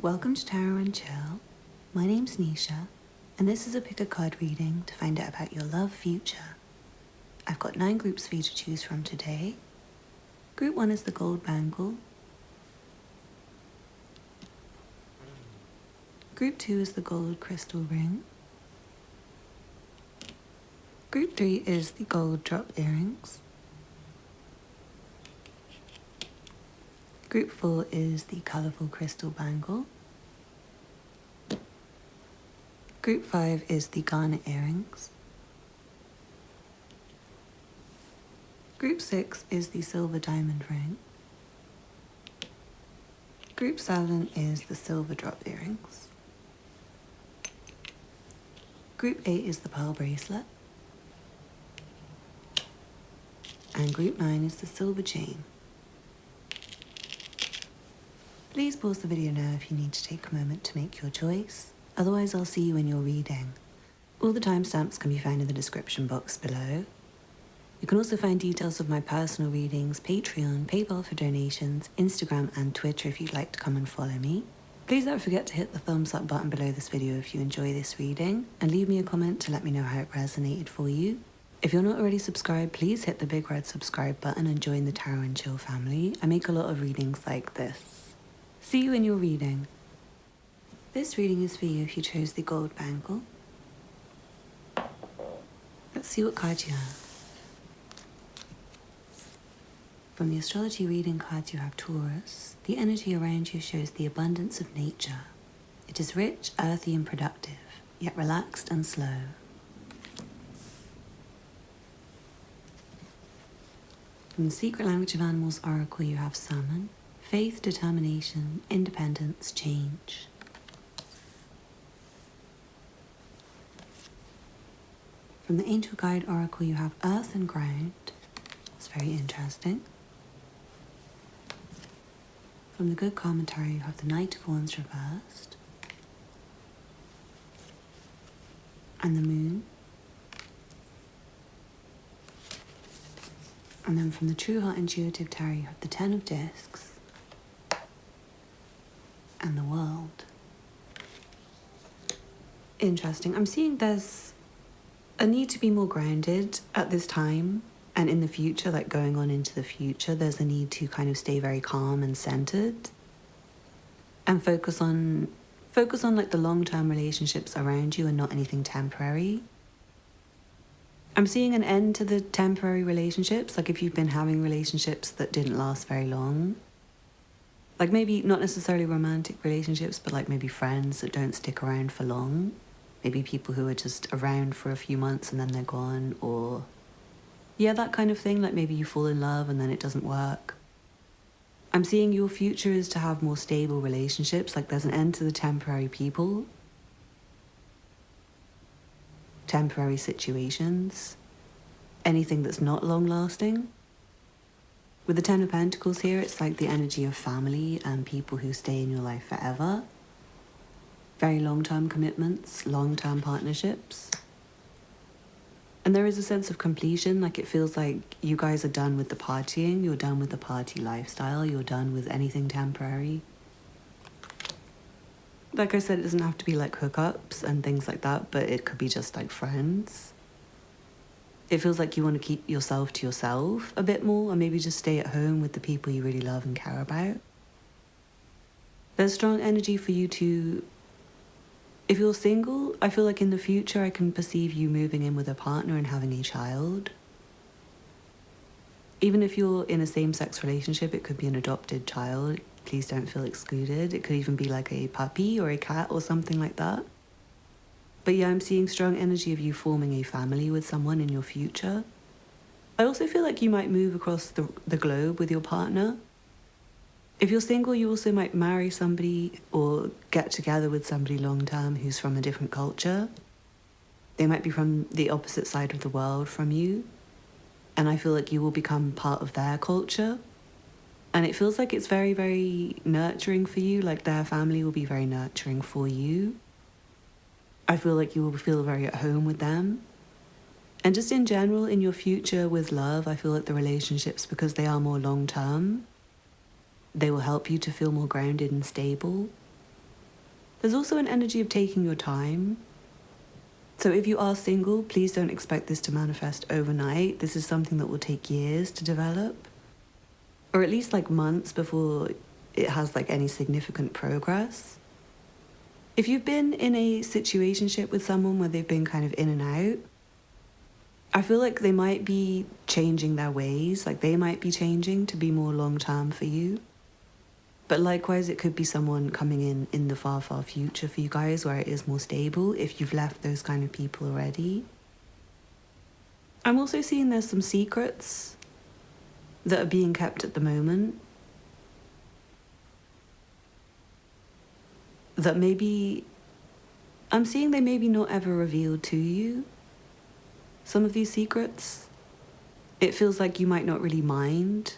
Welcome to Tarot and Chill. My name's Nisha, and this is a pick a card reading to find out about your love future. I've got 9 groups for you to choose from today. Group 1 is the gold bangle. Group 2 is the gold crystal ring. Group 3 is the gold drop earrings. Group 4 is the colourful crystal bangle. Group 5 is the garnet earrings. Group 6 is the silver diamond ring. Group 7 is the silver drop earrings. Group 8 is the pearl bracelet. And Group 9 is the silver chain. Please pause the video now if you need to take a moment to make your choice. Otherwise, I'll see you in your reading. All the timestamps can be found in the description box below. You can also find details of my personal readings, Patreon, PayPal for donations, Instagram and Twitter if you'd like to come and follow me. Please don't forget to hit the thumbs up button below this video if you enjoy this reading, and leave me a comment to let me know how it resonated for you. If you're not already subscribed, please hit the big red subscribe button and join the Tarot and Chill family. I make a lot of readings like this. See you in your reading. This reading is for you if you chose the gold bangle. Let's see what card you have. From the astrology reading cards you have Taurus. The energy around you shows the abundance of nature. It is rich, earthy and productive, yet relaxed and slow. From the Secret Language of Animals Oracle you have Salmon. Faith, determination, independence, change. From the Angel Guide Oracle you have Earth and Ground. It's very interesting. From the Good Commentary you have the Knight of Wands reversed. And the Moon. And then from the True Heart Intuitive Tarot you have the Ten of Discs. And the World. Interesting. I'm seeing there's a need to be more grounded at this time and in the future, like going on into the future, there's a need to kind of stay very calm and centered and focus on like the long-term relationships around you and not anything temporary. I'm seeing an end to the temporary relationships, like if you've been having relationships that didn't last very long. Like maybe not necessarily romantic relationships, but like maybe friends that don't stick around for long. Maybe people who are just around for a few months and then they're gone, or yeah, that kind of thing. Like maybe you fall in love and then it doesn't work. I'm seeing your future is to have more stable relationships. Like there's an end to the temporary people, temporary situations, anything that's not long lasting. With the Ten of Pentacles here, it's like the energy of family and people who stay in your life forever. Very long-term commitments, long-term partnerships. And there is a sense of completion, like it feels like you guys are done with the partying, you're done with the party lifestyle, you're done with anything temporary. Like I said, it doesn't have to be like hookups and things like that, but it could be just like friends. It feels like you want to keep yourself to yourself a bit more, or maybe just stay at home with the people you really love and care about. There's strong energy for you to, if you're single, I feel like in the future I can perceive you moving in with a partner and having a child. Even if you're in a same-sex relationship, it could be an adopted child. Please don't feel excluded. It could even be like a puppy or a cat or something like that. But yeah, I'm seeing strong energy of you forming a family with someone in your future. I also feel like you might move across the globe with your partner. If you're single, you also might marry somebody or get together with somebody long-term who's from a different culture. They might be from the opposite side of the world from you. And I feel like you will become part of their culture. And it feels like it's very, very nurturing for you. Like their family will be very nurturing for you. I feel like you will feel very at home with them. And just in general, in your future with love, I feel like the relationships, because they are more long-term, they will help you to feel more grounded and stable. There's also an energy of taking your time. So if you are single, please don't expect this to manifest overnight. This is something that will take years to develop, or at least like months before it has like any significant progress. If you've been in a situationship with someone where they've been kind of in and out, I feel like they might be changing their ways, like they might be changing to be more long-term for you. But likewise, it could be someone coming in the far, far future for you guys where it is more stable if you've left those kind of people already. I'm also seeing there's some secrets that are being kept at the moment that maybe, I'm seeing they maybe not ever revealed to you. Some of these secrets, it feels like you might not really mind.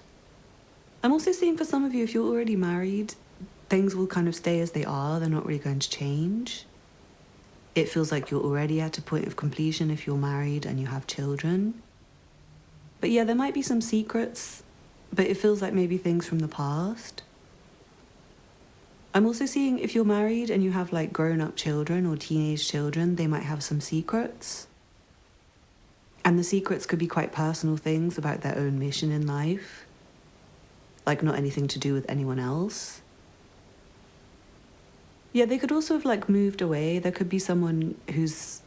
I'm also seeing for some of you, if you're already married, things will kind of stay as they are. They're not really going to change. It feels like you're already at a point of completion if you're married and you have children. But yeah, there might be some secrets, but it feels like maybe things from the past. I'm also seeing if you're married and you have like grown-up children or teenage children, they might have some secrets. And the secrets could be quite personal things about their own mission in life. Like not anything to do with anyone else. Yeah, they could also have like moved away. There could be someone who's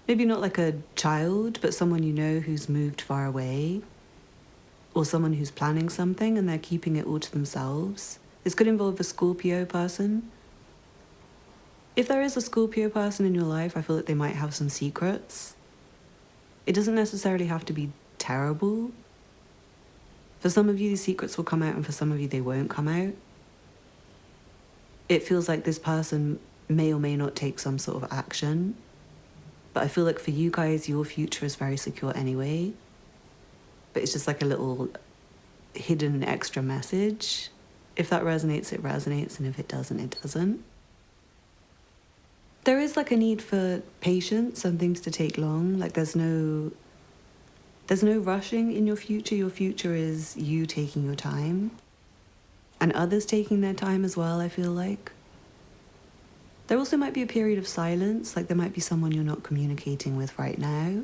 maybe not like a child, but someone you know who's moved far away. Or someone who's planning something and they're keeping it all to themselves. This could involve a Scorpio person. If there is a Scorpio person in your life, I feel like they might have some secrets. It doesn't necessarily have to be terrible. For some of you, these secrets will come out, and for some of you, they won't come out. It feels like this person may or may not take some sort of action. But I feel like for you guys, your future is very secure anyway. But it's just like a little hidden extra message. If that resonates, it resonates, and if it doesn't, it doesn't. There is like a need for patience and things to take long. Like there's no rushing in your future. Your future is you taking your time. And others taking their time as well, I feel like. There also might be a period of silence, like there might be someone you're not communicating with right now.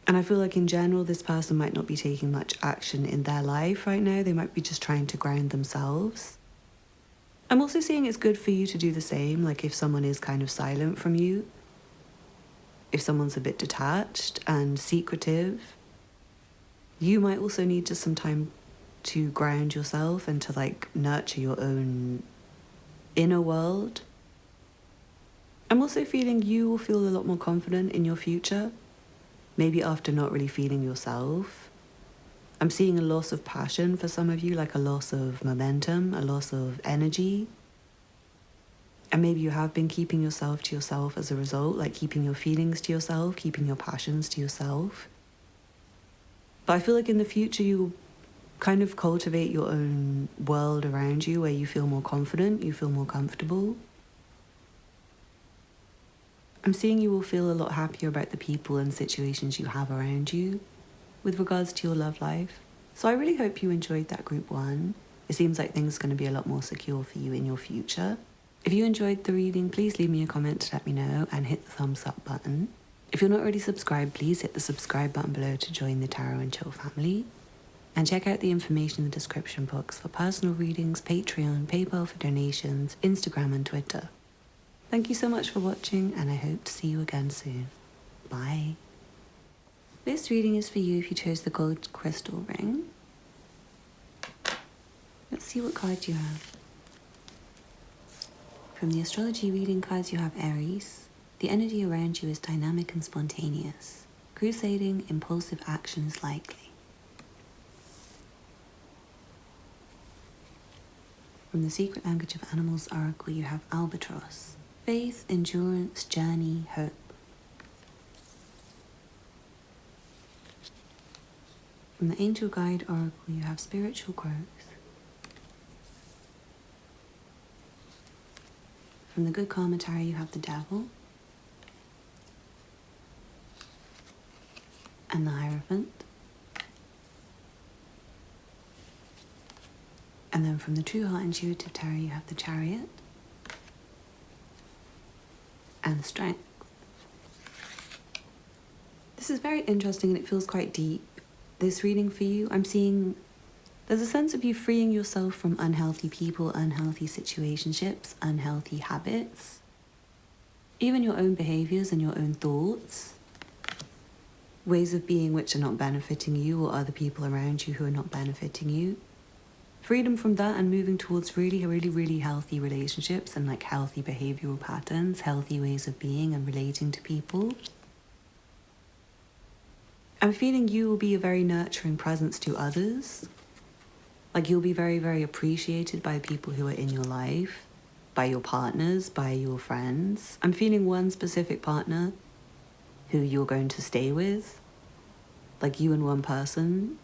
And I feel like in general, this person might not be taking much action in their life right now. They might be just trying to ground themselves. I'm also seeing it's good for you to do the same, like if someone is kind of silent from you, if someone's a bit detached and secretive, you might also need just some time to ground yourself and to like nurture your own inner world. I'm also feeling you will feel a lot more confident in your future, maybe after not really feeling yourself. I'm seeing a loss of passion for some of you, like a loss of momentum, a loss of energy. And maybe you have been keeping yourself to yourself as a result, like keeping your feelings to yourself, keeping your passions to yourself. But I feel like in the future you will kind of cultivate your own world around you where you feel more confident, you feel more comfortable. I'm seeing you will feel a lot happier about the people and situations you have around you with regards to your love life. So I really hope you enjoyed that group 1. It seems like things are going to be a lot more secure for you in your future. If you enjoyed the reading, please leave me a comment to let me know and hit the thumbs up button. If you're not already subscribed, please hit the subscribe button below to join the Tarot and Chill family. And check out the information in the description box for personal readings, Patreon, PayPal for donations, Instagram and Twitter. Thank you so much for watching, and I hope to see you again soon. Bye. This reading is for you if you chose the gold crystal ring. Let's see what card you have. From the astrology reading cards, you have Aries. The energy around you is dynamic and spontaneous. Crusading, impulsive action is likely. From the Secret Language of Animals Oracle, you have Albatross. Faith, endurance, journey, hope. From the Angel Guide Oracle, you have spiritual growth. From the Good Karma Tarot, you have the Devil and the Hierophant. And then from the True Heart Intuitive Tarot, you have the Chariot and strength. This is very interesting and it feels quite deep. This reading for you, I'm seeing there's a sense of you freeing yourself from unhealthy people, unhealthy situationships, unhealthy habits, even your own behaviors and your own thoughts, ways of being which are not benefiting you or other people around you who are not benefiting you. Freedom from that and moving towards really, really, really healthy relationships and like healthy behavioral patterns, healthy ways of being and relating to people. I'm feeling you will be a very nurturing presence to others. Like you'll be very, very appreciated by people who are in your life, by your partners, by your friends. I'm feeling one specific partner who you're going to stay with, like you and one person.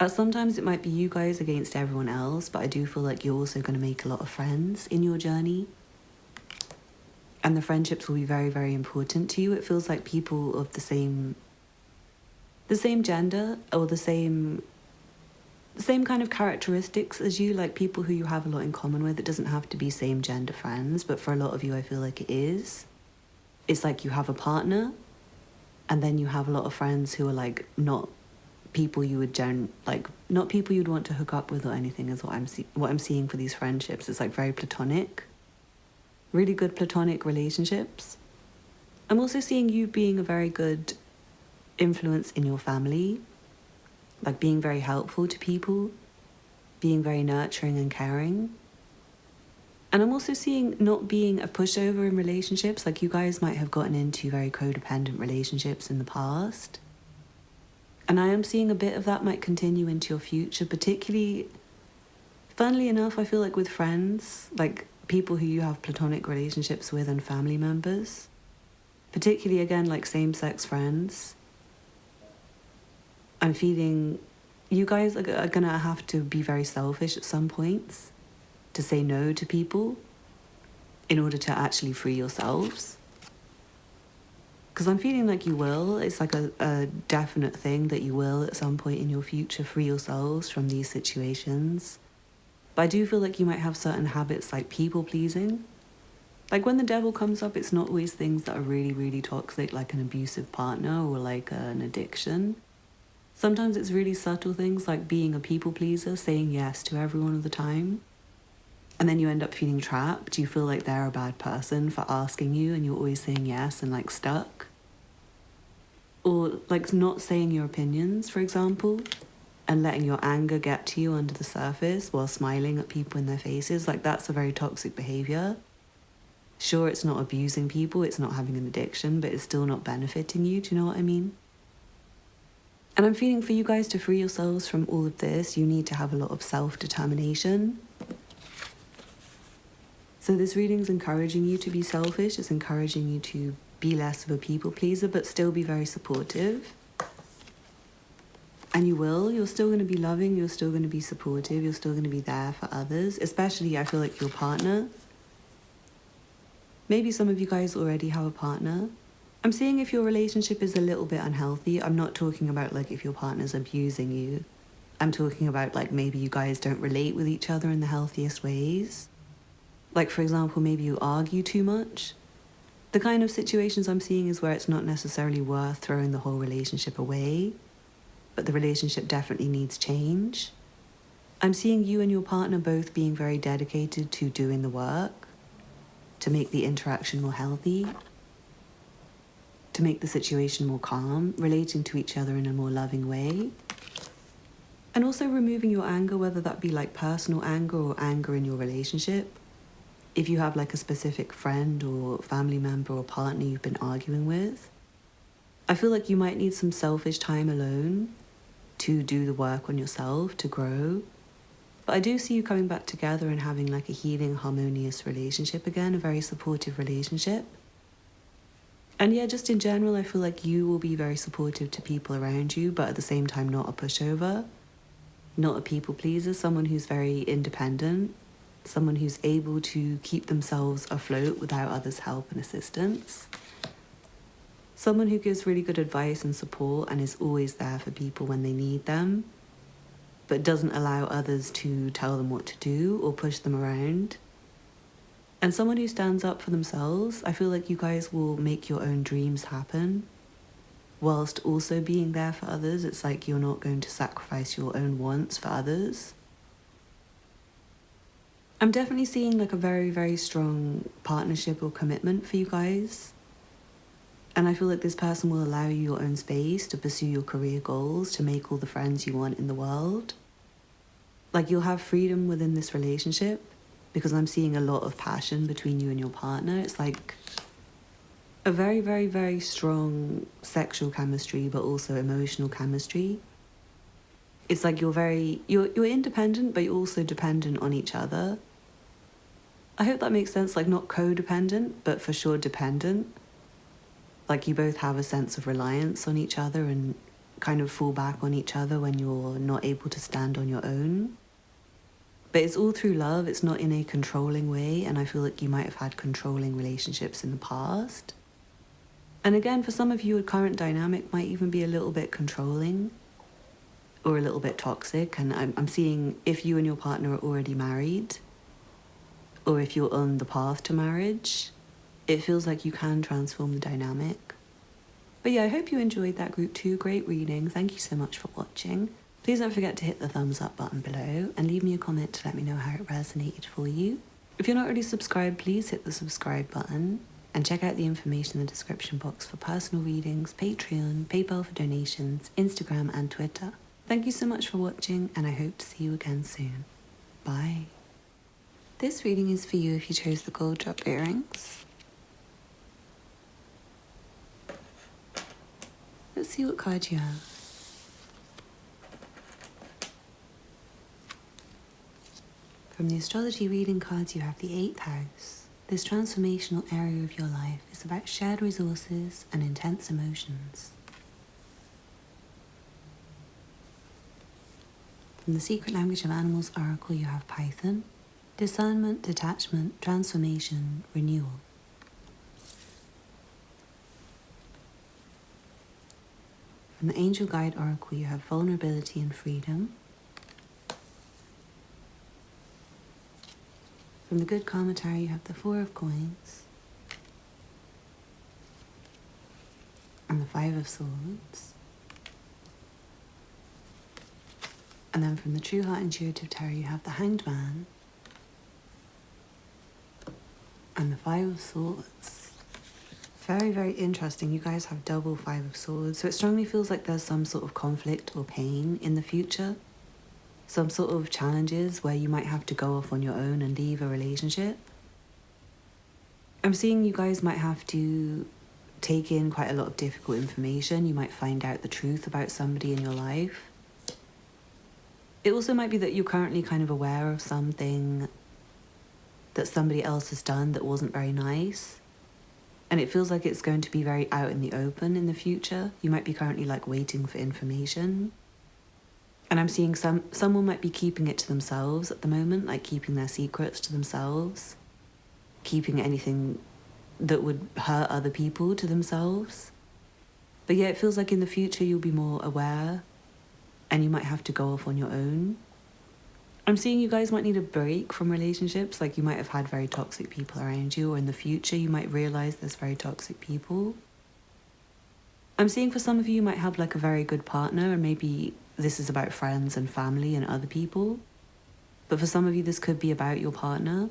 Sometimes it might be you guys against everyone else, but I do feel like you're also going to make a lot of friends in your journey. And the friendships will be very, very important to you. It feels like people of the same gender or the same kind of characteristics as you, like people who you have a lot in common with. It doesn't have to be same gender friends, but for a lot of you, I feel like it is. It's like you have a partner, and then you have a lot of friends who are like not people you would not people you'd want to hook up with or anything. Is what I'm seeing for these friendships. It's like very platonic, really good platonic relationships. I'm also seeing you being a very good influence in your family, like being very helpful to people, being very nurturing and caring. And I'm also seeing not being a pushover in relationships. Like you guys might have gotten into very codependent relationships in the past. And I am seeing a bit of that might continue into your future, particularly, funnily enough, I feel like with friends, like people who you have platonic relationships with and family members, particularly again, like same-sex friends. I'm feeling you guys are gonna have to be very selfish at some points to say no to people in order to actually free yourselves. Because I'm feeling like you will. It's like a definite thing that you will at some point in your future free yourselves from these situations. But I do feel like you might have certain habits like people pleasing. Like when the devil comes up, it's not always things that are really, really toxic, like an abusive partner or like an addiction. Sometimes it's really subtle things like being a people pleaser, saying yes to everyone all the time. And then you end up feeling trapped. You feel like they're a bad person for asking you and you're always saying yes and like stuck. Or like not saying your opinions, for example, and letting your anger get to you under the surface while smiling at people in their faces. Like that's a very toxic behavior. Sure, it's not abusing people, it's not having an addiction, but it's still not benefiting you. Do you know what I mean? And I'm feeling for you guys to free yourselves from all of this, you need to have a lot of self-determination. So this reading's encouraging you to be selfish. It's encouraging you to be less of a people pleaser, but still be very supportive. And you will. You're still going to be loving. You're still going to be supportive. You're still going to be there for others, especially I feel like your partner. Maybe some of you guys already have a partner. I'm seeing if your relationship is a little bit unhealthy. I'm not talking about like if your partner's abusing you. I'm talking about like maybe you guys don't relate with each other in the healthiest ways. Like, for example, maybe you argue too much. The kind of situations I'm seeing is where it's not necessarily worth throwing the whole relationship away, but the relationship definitely needs change. I'm seeing you and your partner both being very dedicated to doing the work, to make the interaction more healthy, to make the situation more calm, relating to each other in a more loving way. And also removing your anger, whether that be like personal anger or anger in your relationship. If you have like a specific friend or family member or partner you've been arguing with, I feel like you might need some selfish time alone to do the work on yourself, to grow. But I do see you coming back together and having like a healing, harmonious relationship again, a very supportive relationship. And yeah, just in general, I feel like you will be very supportive to people around you, but at the same time not a pushover, not a people pleaser, someone who's very independent, someone who's able to keep themselves afloat without others' help and assistance. Someone who gives really good advice and support and is always there for people when they need them, but doesn't allow others to tell them what to do or push them around. And someone who stands up for themselves, I feel like you guys will make your own dreams happen whilst also being there for others. It's like you're not going to sacrifice your own wants for others. I'm definitely seeing like a very, very strong partnership or commitment for you guys. And I feel like this person will allow you your own space to pursue your career goals, to make all the friends you want in the world. Like you'll have freedom within this relationship because I'm seeing a lot of passion between you and your partner. It's like a very, very, very strong sexual chemistry, but also emotional chemistry. It's like you're independent, but you're also dependent on each other. I hope that makes sense, like not codependent, but for sure dependent. Like you both have a sense of reliance on each other and kind of fall back on each other when you're not able to stand on your own. But it's all through love, it's not in a controlling way, and I feel like you might have had controlling relationships in the past. And again, for some of you, a current dynamic might even be a little bit controlling or a little bit toxic. And I'm seeing if you and your partner are already married, or if you're on the path to marriage, it feels like you can transform the dynamic. But yeah, I hope you enjoyed that group 2. Great reading. Thank you so much for watching. Please don't forget to hit the thumbs up button below and leave me a comment to let me know how it resonated for you. If you're not already subscribed, please hit the subscribe button and check out the information in the description box for personal readings, Patreon, PayPal for donations, Instagram and Twitter. Thank you so much for watching, and I hope to see you again soon. Bye. This reading is for you if you chose the gold drop earrings. Let's see what card you have. From the astrology reading cards, you have the 8th house. This transformational area of your life is about shared resources and intense emotions. From the Secret Language of Animals Oracle, you have Python. Discernment, detachment, transformation, renewal. From the Angel Guide Oracle, you have vulnerability and freedom. From the Good Karma Tarot, you have the 4 of Coins and the 5 of Swords. And then from the True Heart Intuitive Tarot, you have the Hanged Man and the 5 of Swords. Very, very interesting. You guys have double 5 of Swords. So it strongly feels like there's some sort of conflict or pain in the future. Some sort of challenges where you might have to go off on your own and leave a relationship. I'm seeing you guys might have to take in quite a lot of difficult information. You might find out the truth about somebody in your life. It also might be that you're currently kind of aware of something that somebody else has done that wasn't very nice. And it feels like it's going to be very out in the open in the future. You might be currently like waiting for information. And I'm seeing someone might be keeping it to themselves at the moment, like keeping their secrets to themselves, keeping anything that would hurt other people to themselves. But yeah, it feels like in the future you'll be more aware and you might have to go off on your own. I'm seeing you guys might need a break from relationships, like you might have had very toxic people around you, or in the future you might realize there's very toxic people. I'm seeing for some of you, you might have like a very good partner, and maybe this is about friends and family and other people. But for some of you, this could be about your partner.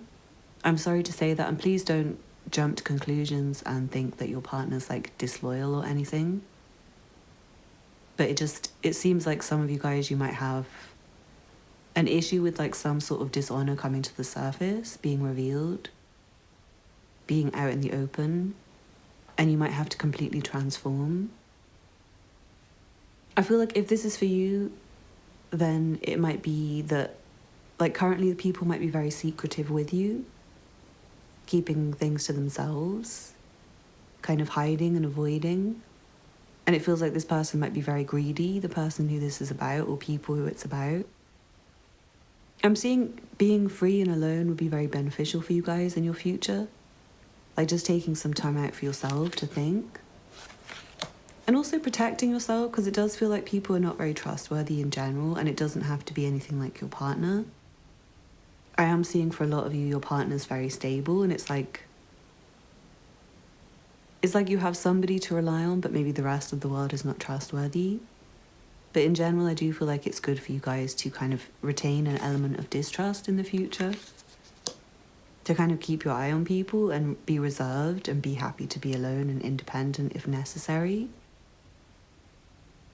I'm sorry to say that, and please don't jump to conclusions and think that your partner's like disloyal or anything. But it seems like some of you guys, you might have an issue with like some sort of dishonor coming to the surface, being revealed, being out in the open, and you might have to completely transform. I feel like if this is for you, then it might be that, like currently the people might be very secretive with you, keeping things to themselves, kind of hiding and avoiding. And it feels like this person might be very greedy, the person who this is about, or people who it's about. I'm seeing being free and alone would be very beneficial for you guys in your future. Like just taking some time out for yourself to think. And also protecting yourself, because it does feel like people are not very trustworthy in general, and it doesn't have to be anything like your partner. I am seeing for a lot of you, your partner's very stable, and it's like you have somebody to rely on, but maybe the rest of the world is not trustworthy. But in general, I do feel like it's good for you guys to kind of retain an element of distrust in the future, to kind of keep your eye on people and be reserved and be happy to be alone and independent if necessary.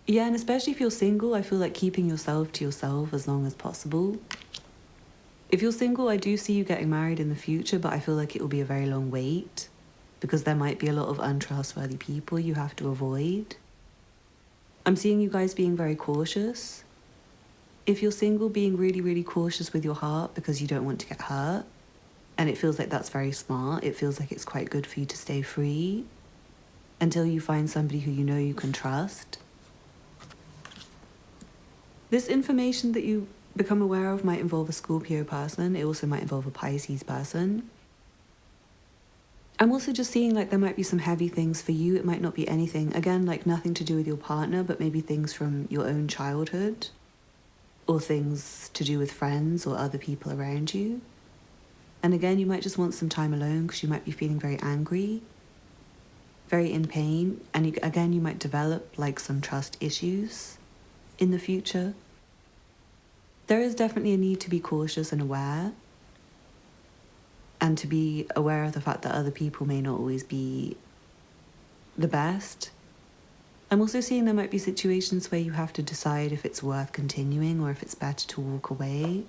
Yeah, and especially if you're single, I feel like keeping yourself to yourself as long as possible. If you're single, I do see you getting married in the future, but I feel like it will be a very long wait because there might be a lot of untrustworthy people you have to avoid. I'm seeing you guys being very cautious. If you're single, being really, really cautious with your heart because you don't want to get hurt. And it feels like that's very smart. It feels like it's quite good for you to stay free until you find somebody who you know you can trust. This information that you become aware of might involve a Scorpio person. It also might involve a Pisces person. I'm also just seeing like there might be some heavy things for you. It might not be anything, again, like nothing to do with your partner, but maybe things from your own childhood or things to do with friends or other people around you. And again, you might just want some time alone because you might be feeling very angry, very in pain. And again, you might develop like some trust issues in the future. There is definitely a need to be cautious and aware, and to be aware of the fact that other people may not always be the best. I'm also seeing there might be situations where you have to decide if it's worth continuing or if it's better to walk away.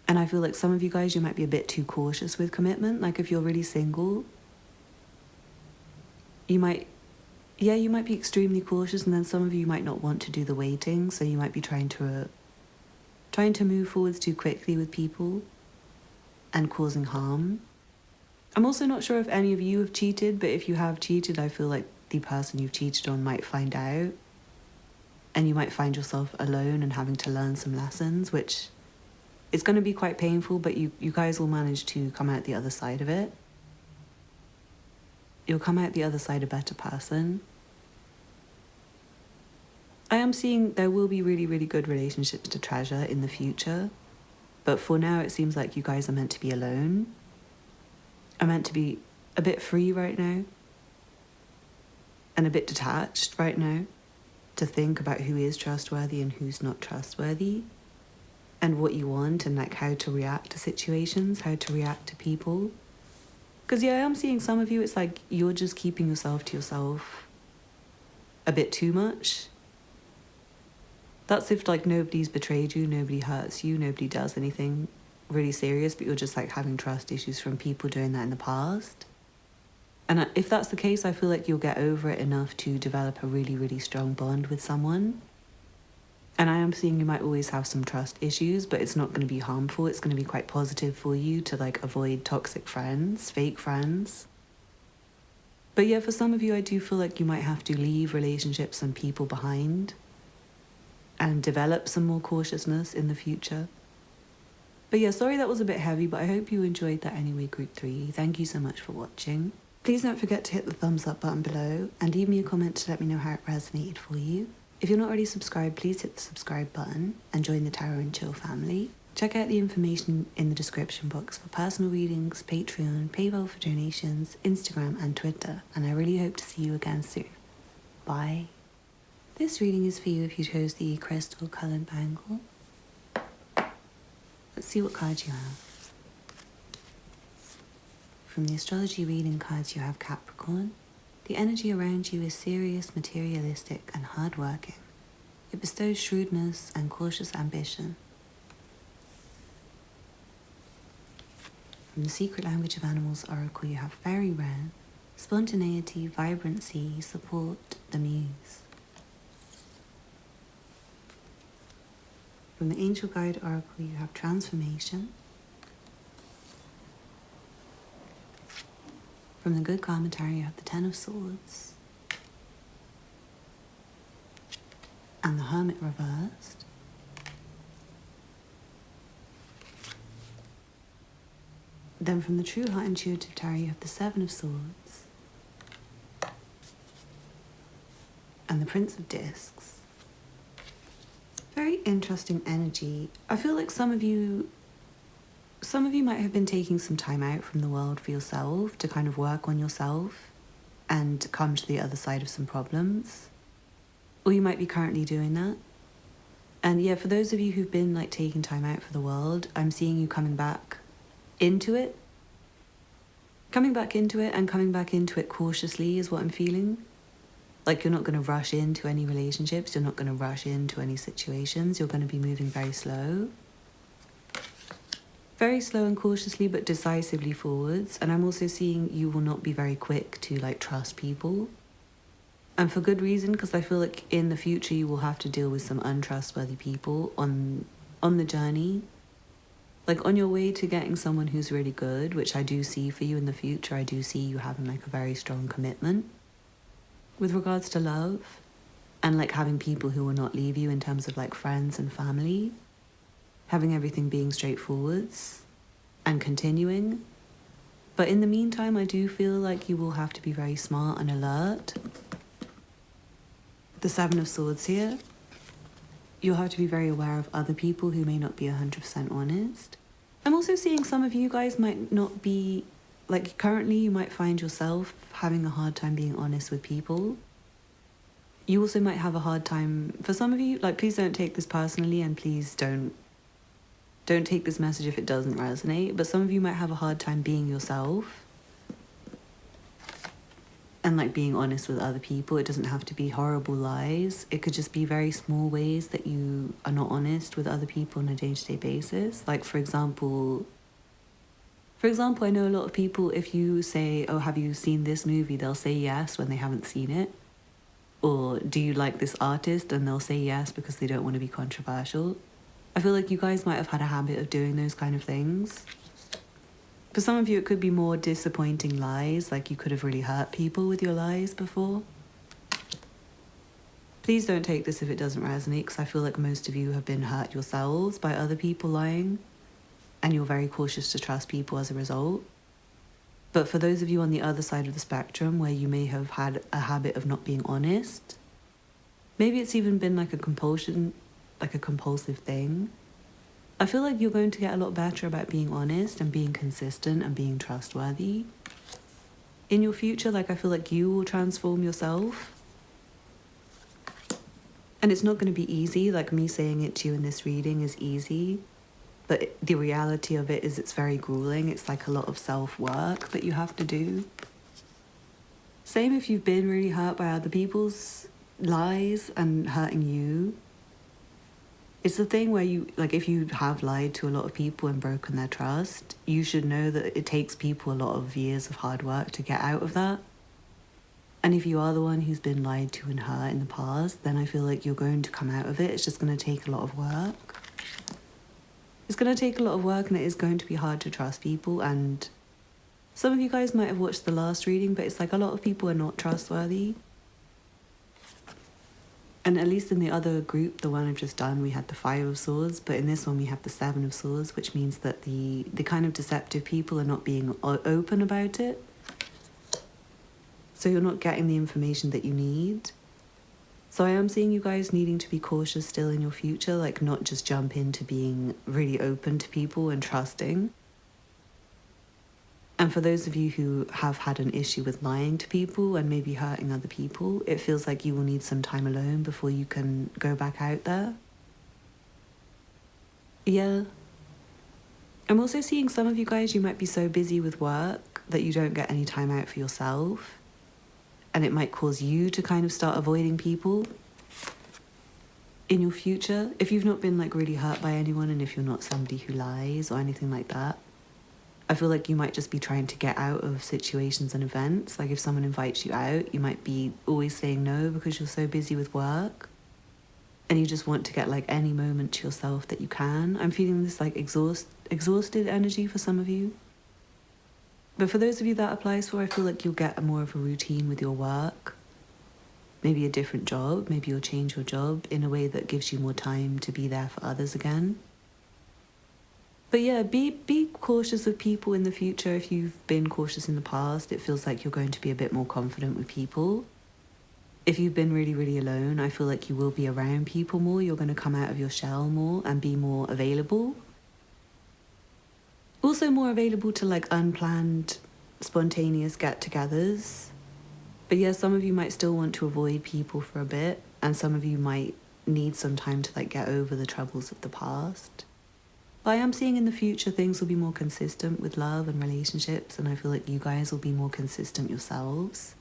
And I feel like some of you guys, you might be a bit too cautious with commitment. Like if you're really single, you might be extremely cautious, and then some of you might not want to do the waiting, so you might be trying to move forwards too quickly with people and causing harm. I'm also not sure if any of you have cheated, but if you have cheated, I feel like the person you've cheated on might find out, and you might find yourself alone and having to learn some lessons, which is going to be quite painful, but you guys will manage to come out the other side of it. You'll come out the other side a better person. I am seeing there will be really, really good relationships to treasure in the future. But for now, it seems like you guys are meant to be alone. Are meant to be a bit free right now. And a bit detached right now. To think about who is trustworthy and who's not trustworthy. And what you want and like how to react to situations, how to react to people. Because yeah, I am seeing some of you, it's like you're just keeping yourself to yourself a bit too much. That's if like nobody's betrayed you, nobody hurts you, nobody does anything really serious, but you're just like having trust issues from people doing that in the past. And if that's the case, I feel like you'll get over it enough to develop a really, really strong bond with someone. And I am seeing you might always have some trust issues, but it's not going to be harmful. It's going to be quite positive for you to like avoid toxic friends, fake friends. But yeah, for some of you, I do feel like you might have to leave relationships and people behind and develop some more cautiousness in the future. But yeah, sorry that was a bit heavy, but I hope you enjoyed that anyway, Group 3. Thank you so much for watching. Please don't forget to hit the thumbs up button below and leave me a comment to let me know how it resonated for you. If you're not already subscribed, please hit the subscribe button and join the Tarot and Chill family. Check out the information in the description box for personal readings, Patreon, PayPal for donations, Instagram and Twitter, and I really hope to see you again soon. Bye. This reading is for you if you chose the crystal coloured bangle. Let's see what cards you have. From the astrology reading cards, you have Capricorn. The energy around you is serious, materialistic, and hard-working. It bestows shrewdness and cautious ambition. From the Secret Language of Animals Oracle, you have Fairy Wren. Spontaneity, vibrancy, support, the muse. From the Angel Guide Oracle, you have Transformation. From the Good Karma Tarot, you have the Ten of Swords. And the Hermit reversed. Then from the True Heart Intuitive Tarot, you have the Seven of Swords. And the Prince of Discs. Very interesting energy. I feel like some of you some of you might have been taking some time out from the world for yourself to kind of work on yourself and come to the other side of some problems. Or you might be currently doing that. And yeah, for those of you who've been like taking time out for the world, I'm seeing you coming back into it. Coming back into it and coming back into it cautiously is what I'm feeling. Like you're not going to rush into any relationships. You're not going to rush into any situations. You're going to be moving very slow. Very slow and cautiously, but decisively forwards. And I'm also seeing you will not be very quick to like trust people. And for good reason, because I feel like in the future you will have to deal with some untrustworthy people on the journey. Like on your way to getting someone who's really good, which I do see for you in the future. I do see you having like a very strong commitment with regards to love and like having people who will not leave you in terms of like friends and family. Having everything being straightforwards and continuing. But in the meantime, I do feel like you will have to be very smart and alert. The Seven of Swords here. You'll have to be very aware of other people who may not be 100% honest. I'm also seeing some of you guys might not be, like currently you might find yourself having a hard time being honest with people. You also might have a hard time, for some of you, like please don't take this personally and please don't take this message if it doesn't resonate, but some of you might have a hard time being yourself and like being honest with other people. It doesn't have to be horrible lies. It could just be very small ways that you are not honest with other people on a day-to-day basis. Like for example, I know a lot of people, if you say, oh, have you seen this movie? They'll say yes when they haven't seen it. Or do you like this artist? And they'll say yes because they don't want to be controversial. I feel like you guys might have had a habit of doing those kind of things. For some of you, it could be more disappointing lies, like you could have really hurt people with your lies before. Please don't take this if it doesn't resonate, because I feel like most of you have been hurt yourselves by other people lying, and you're very cautious to trust people as a result. But for those of you on the other side of the spectrum, where you may have had a habit of not being honest, maybe it's even been like a compulsion, like a compulsive thing. I feel like you're going to get a lot better about being honest and being consistent and being trustworthy. In your future, like I feel like you will transform yourself. And it's not going to be easy, like me saying it to you in this reading is easy. But the reality of it is it's very grueling. It's like a lot of self-work that you have to do. Same if you've been really hurt by other people's lies and hurting you. It's the thing where you, like if you have lied to a lot of people and broken their trust, you should know that it takes people a lot of years of hard work to get out of that. And if you are the one who's been lied to and hurt in the past, then I feel like you're going to come out of it. It's just going to take a lot of work. It's going to take a lot of work and it is going to be hard to trust people. And some of you guys might have watched the last reading, but it's like a lot of people are not trustworthy. And at least in the other group, the one I've just done, we had the Five of Swords, but in this one we have the Seven of Swords, which means that the kind of deceptive people are not being open about it. So you're not getting the information that you need. So I am seeing you guys needing to be cautious still in your future, like not just jump into being really open to people and trusting. And for those of you who have had an issue with lying to people and maybe hurting other people, it feels like you will need some time alone before you can go back out there. Yeah. I'm also seeing some of you guys, you might be so busy with work that you don't get any time out for yourself. And it might cause you to kind of start avoiding people in your future. If you've not been like really hurt by anyone and if you're not somebody who lies or anything like that, I feel like you might just be trying to get out of situations and events. Like if someone invites you out, you might be always saying no because you're so busy with work. And you just want to get like any moment to yourself that you can. I'm feeling this like exhausted energy for some of you. But for those of you that applies for, I feel like you'll get more of a routine with your work. Maybe a different job. Maybe you'll change your job in a way that gives you more time to be there for others again. But yeah, be cautious of people in the future. If you've been cautious in the past, it feels like you're going to be a bit more confident with people. If you've been really, really alone, I feel like you will be around people more. You're going to come out of your shell more and be more available. Also more available to like unplanned, spontaneous get-togethers. But yeah, some of you might still want to avoid people for a bit, and some of you might need some time to like get over the troubles of the past. But I am seeing in the future things will be more consistent with love and relationships, and I feel like you guys will be more consistent yourselves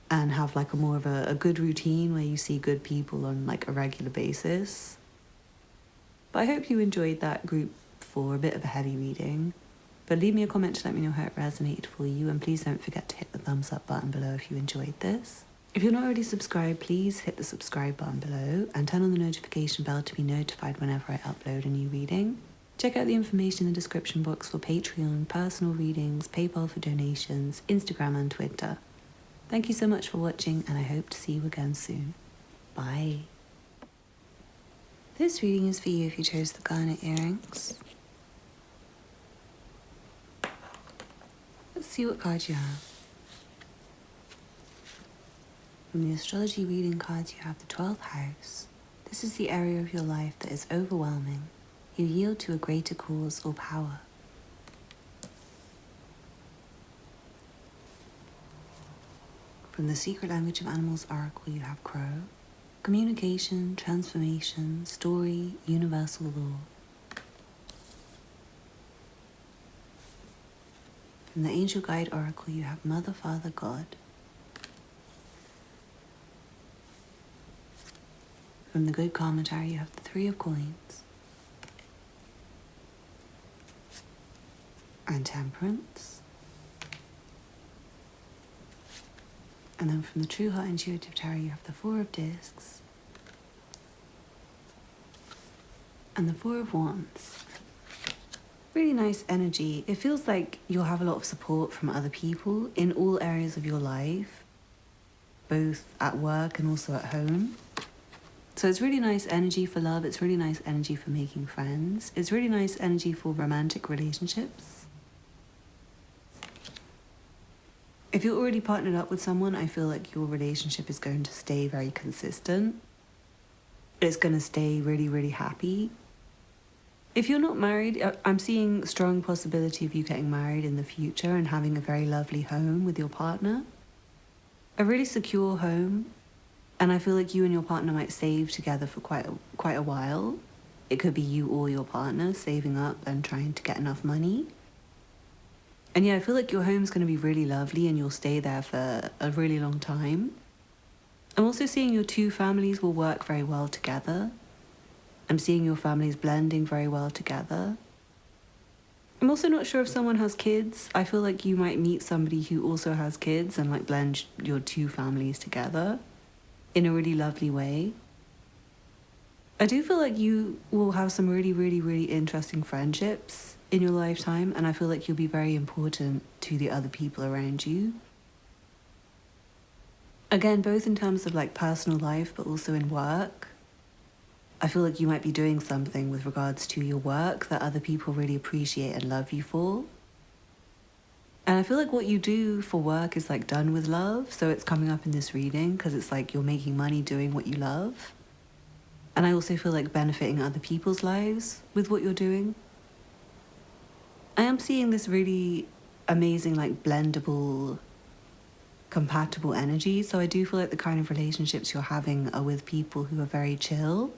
and have like a more of a good routine where you see good people on like a regular basis. But I hope you enjoyed that group for a bit of a heavy reading. But leave me a comment to let me know how it resonated for you, and please don't forget to hit the thumbs up button below if you enjoyed this. If you're not already subscribed, please hit the subscribe button below and turn on the notification bell to be notified whenever I upload a new reading. Check out the information in the description box for Patreon, personal readings, PayPal for donations, Instagram and Twitter. Thank you so much for watching, and I hope to see you again soon. Bye. This reading is for you if you chose the Garnet earrings. Let's see what cards you have. From the astrology reading cards, you have the 12th house. This is the area of your life that is overwhelming. You yield to a greater cause or power. From the Secret Language of Animals Oracle, you have Crow. Communication, transformation, story, universal law. From the Angel Guide Oracle, you have Mother, Father, God. From the Good Karma Tarot, you have the Three of Coins. And Temperance. And then from the True Heart Intuitive Tarot, you have the Four of Discs. And the Four of Wands. Really nice energy. It feels like you'll have a lot of support from other people in all areas of your life, both at work and also at home. So it's really nice energy for love. It's really nice energy for making friends. It's really nice energy for romantic relationships. If you're already partnered up with someone, I feel like your relationship is going to stay very consistent. It's going to stay really, really happy. If you're not married, I'm seeing strong possibility of you getting married in the future and having a very lovely home with your partner. A really secure home. And I feel like you and your partner might save together for quite a while. It could be you or your partner saving up and trying to get enough money. And yeah, I feel like your home's going to be really lovely and you'll stay there for a really long time. I'm also seeing your two families will work very well together. I'm seeing your families blending very well together. I'm also not sure if someone has kids. I feel like you might meet somebody who also has kids and like blend your two families together in a really lovely way. I do feel like you will have some really, really, really interesting friendships in your lifetime, and I feel like you'll be very important to the other people around you. Again, both in terms of like personal life, but also in work. I feel like you might be doing something with regards to your work that other people really appreciate and love you for. And I feel like what you do for work is like done with love. So it's coming up in this reading because it's like you're making money doing what you love. And I also feel like benefiting other people's lives with what you're doing. I am seeing this really amazing, like blendable, compatible energy. So I do feel like the kind of relationships you're having are with people who are very chill.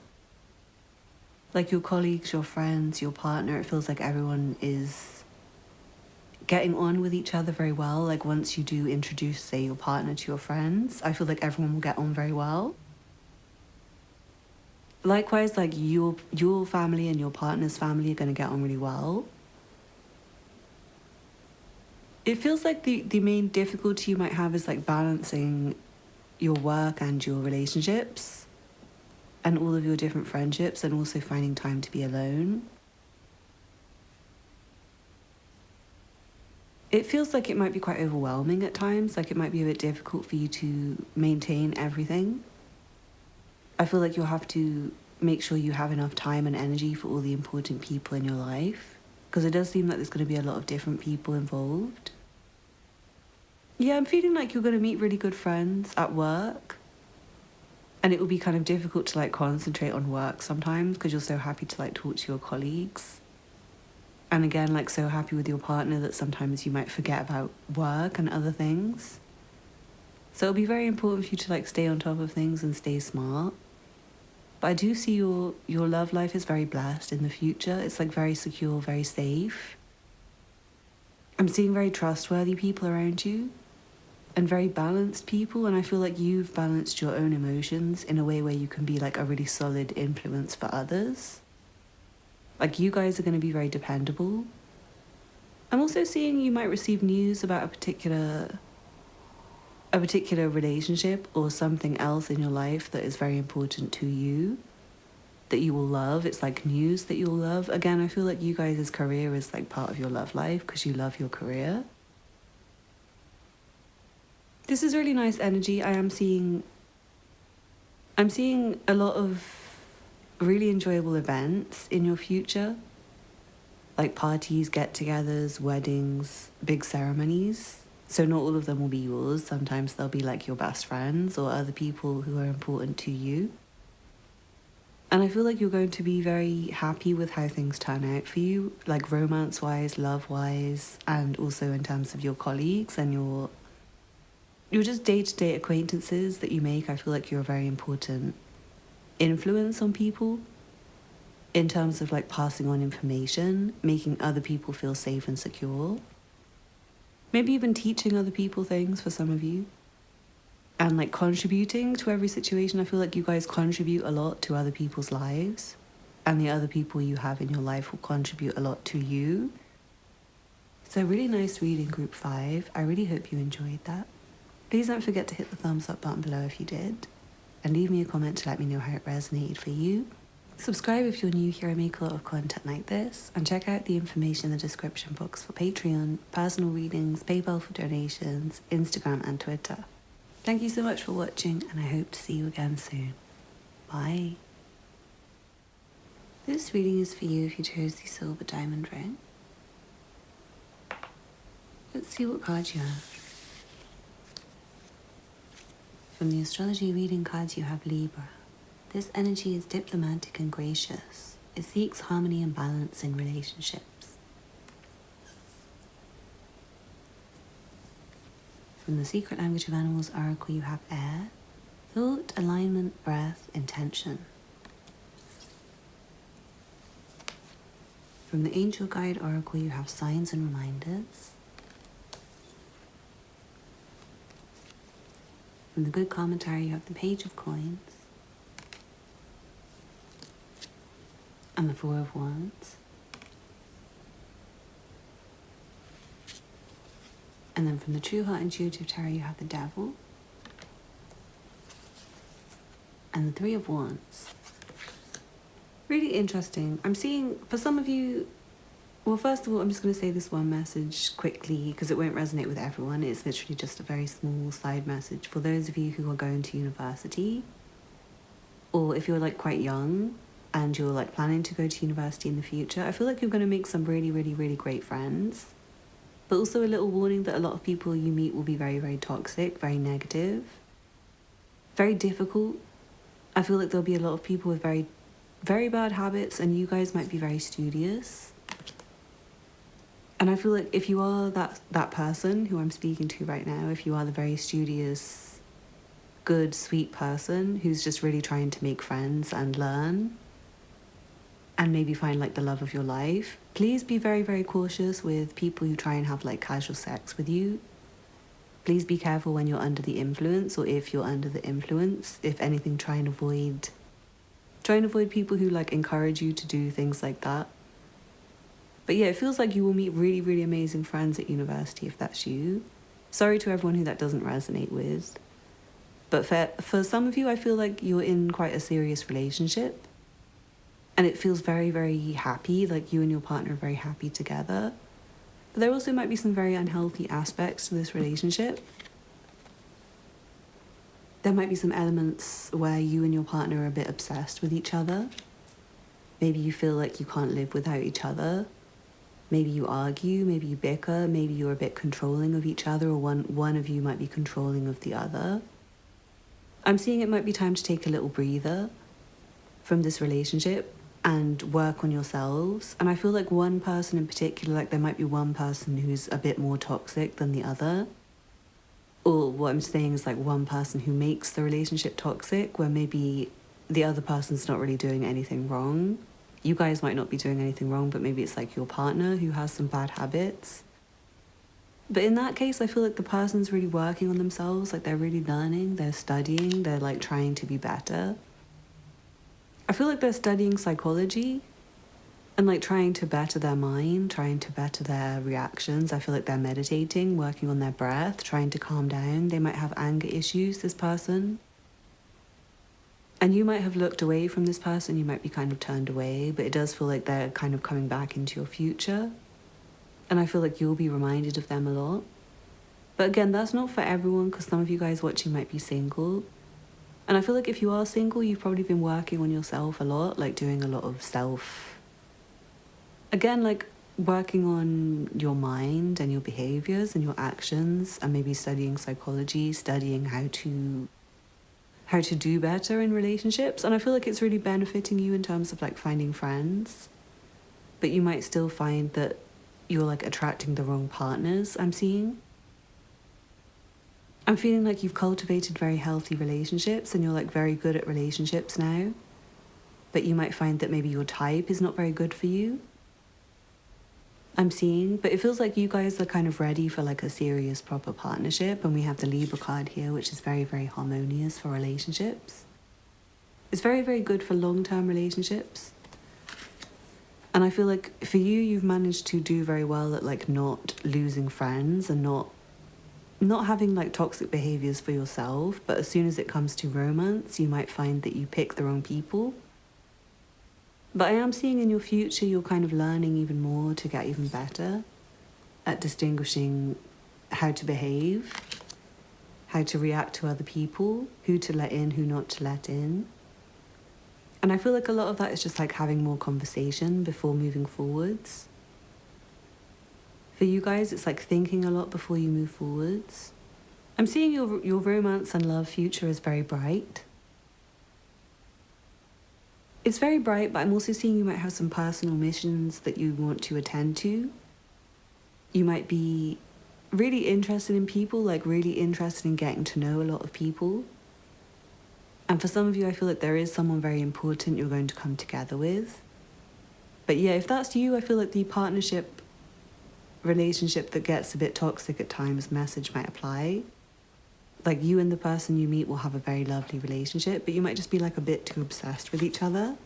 Like your colleagues, your friends, your partner. It feels like everyone is getting on with each other very well. Like once you do introduce, say, your partner to your friends, I feel like everyone will get on very well. Likewise, like your family and your partner's family are going to get on really well. It feels like the main difficulty you might have is like balancing your work and your relationships and all of your different friendships, and also finding time to be alone. It feels like it might be quite overwhelming at times, like it might be a bit difficult for you to maintain everything. I feel like you'll have to make sure you have enough time and energy for all the important people in your life, because it does seem like there's going to be a lot of different people involved. Yeah, I'm feeling like you're going to meet really good friends at work, and it will be kind of difficult to like concentrate on work sometimes because you're so happy to like talk to your colleagues. And again, like so happy with your partner that sometimes you might forget about work and other things. So it'll be very important for you to like stay on top of things and stay smart. But I do see your love life is very blessed in the future. It's like very secure, very safe. I'm seeing very trustworthy people around you and very balanced people. And I feel like you've balanced your own emotions in a way where you can be like a really solid influence for others. Like you guys are going to be very dependable. I'm also seeing you might receive news about a particular relationship or something else in your life that is very important to you, that you will love. It's like news that you'll love. Again, I feel like you guys' career is like part of your love life because you love your career. This is really nice energy. I'm seeing a lot of really enjoyable events in your future, like parties, get-togethers, weddings, big ceremonies. So not all of them will be yours. Sometimes they'll be like your best friends or other people who are important to you. And I feel like you're going to be very happy with how things turn out for you, like romance-wise, love-wise, and also in terms of your colleagues and your just day-to-day acquaintances that you make. I feel like you're a very important influence on people in terms of like passing on information, making other people feel safe and secure. Maybe even teaching other people things for some of you. And like contributing to every situation. I feel like you guys contribute a lot to other people's lives. And the other people you have in your life will contribute a lot to you. So really nice reading, Group 5. I really hope you enjoyed that. Please don't forget to hit the thumbs up button below if you did. And leave me a comment to let me know how it resonated for you. Subscribe if you're new here. I make a lot of content like this. And check out the information in the description box for Patreon, personal readings, PayPal for donations, Instagram and Twitter. Thank you so much for watching, and I hope to see you again soon. Bye. This reading is for you if you chose the silver diamond ring. Let's see what cards you have. From the astrology reading cards, you have Libra. This energy is diplomatic and gracious. It seeks harmony and balance in relationships. From the Secret Language of Animals Oracle, you have air, thought, alignment, breath, intention. From the Angel Guide Oracle, you have signs and reminders. From the Good Commentary, you have the Page of Coins and the Four of Wands. And then from the True Heart Intuitive Tarot, you have the Devil and the Three of Wands. Really interesting. I'm seeing, for some of you, well, first of all, I'm just going to say this one message quickly because it won't resonate with everyone. It's literally just a very small side message for those of you who are going to university, or if you're like quite young and you're like planning to go to university in the future. I feel like you're going to make some really, really, really great friends. But also a little warning that a lot of people you meet will be very, very toxic, very negative, very difficult. I feel like there'll be a lot of people with very, very bad habits, and you guys might be very studious. And I feel like if you are that person who I'm speaking to right now, if you are the very studious, good, sweet person who's just really trying to make friends and learn, and maybe find like the love of your life, please be very, very cautious with people who try and have like casual sex with you. Please be careful when you're under the influence, or if you're under the influence. If anything, try and avoid people who like encourage you to do things like that. But yeah, it feels like you will meet really, really amazing friends at university if that's you. Sorry to everyone who that doesn't resonate with. But for some of you, I feel like you're in quite a serious relationship. And it feels very, very happy, like you and your partner are very happy together. But there also might be some very unhealthy aspects to this relationship. There might be some elements where you and your partner are a bit obsessed with each other. Maybe you feel like you can't live without each other. Maybe you argue, maybe you bicker, maybe you're a bit controlling of each other, or one of you might be controlling of the other. I'm seeing it might be time to take a little breather from this relationship. and work on yourselves. And I feel like one person in particular, like there might be one person who's a bit more toxic than the other. Or what I'm saying is like one person who makes the relationship toxic, where maybe the other person's not really doing anything wrong. You guys might not be doing anything wrong, but maybe it's like your partner who has some bad habits. But in that case, I feel like the person's really working on themselves, like they're really learning, they're studying, they're like trying to be better. I feel like they're studying psychology and like trying to better their mind, trying to better their reactions. I feel like they're meditating, working on their breath, trying to calm down. They might have anger issues, this person. And you might have looked away from this person, you might be kind of turned away, but it does feel like they're kind of coming back into your future. And I feel like you'll be reminded of them a lot. But again, that's not for everyone, because some of you guys watching might be single. And I feel like if you are single, you've probably been working on yourself a lot, like doing a lot of again, like working on your mind and your behaviors and your actions, and maybe studying psychology, studying how to do better in relationships. And I feel like it's really benefiting you in terms of like finding friends. But you might still find that you're like attracting the wrong partners, I'm seeing. I'm feeling like you've cultivated very healthy relationships and you're like very good at relationships now. But you might find that maybe your type is not very good for you. I'm seeing, but it feels like you guys are kind of ready for like a serious proper partnership. And we have the Libra card here, which is very, very harmonious for relationships. It's very, very good for long-term relationships. And I feel like for you, you've managed to do very well at like not losing friends and not having like toxic behaviors for yourself. But as soon as it comes to romance, you might find that you pick the wrong people. But I am seeing in your future, you're kind of learning even more to get even better at distinguishing how to behave, how to react to other people, who to let in, who not to let in. And I feel like a lot of that is just like having more conversation before moving forwards. For you guys, it's like thinking a lot before you move forwards. I'm seeing your romance and love future is very bright. It's very bright, but I'm also seeing you might have some personal missions that you want to attend to. You might be really interested in people, like really interested in getting to know a lot of people. And for some of you, I feel like there is someone very important you're going to come together with. But yeah, if that's you, I feel like the partnership relationship that gets a bit toxic at times message might apply. Like you and the person you meet will have a very lovely relationship, but you might just be like a bit too obsessed with each other.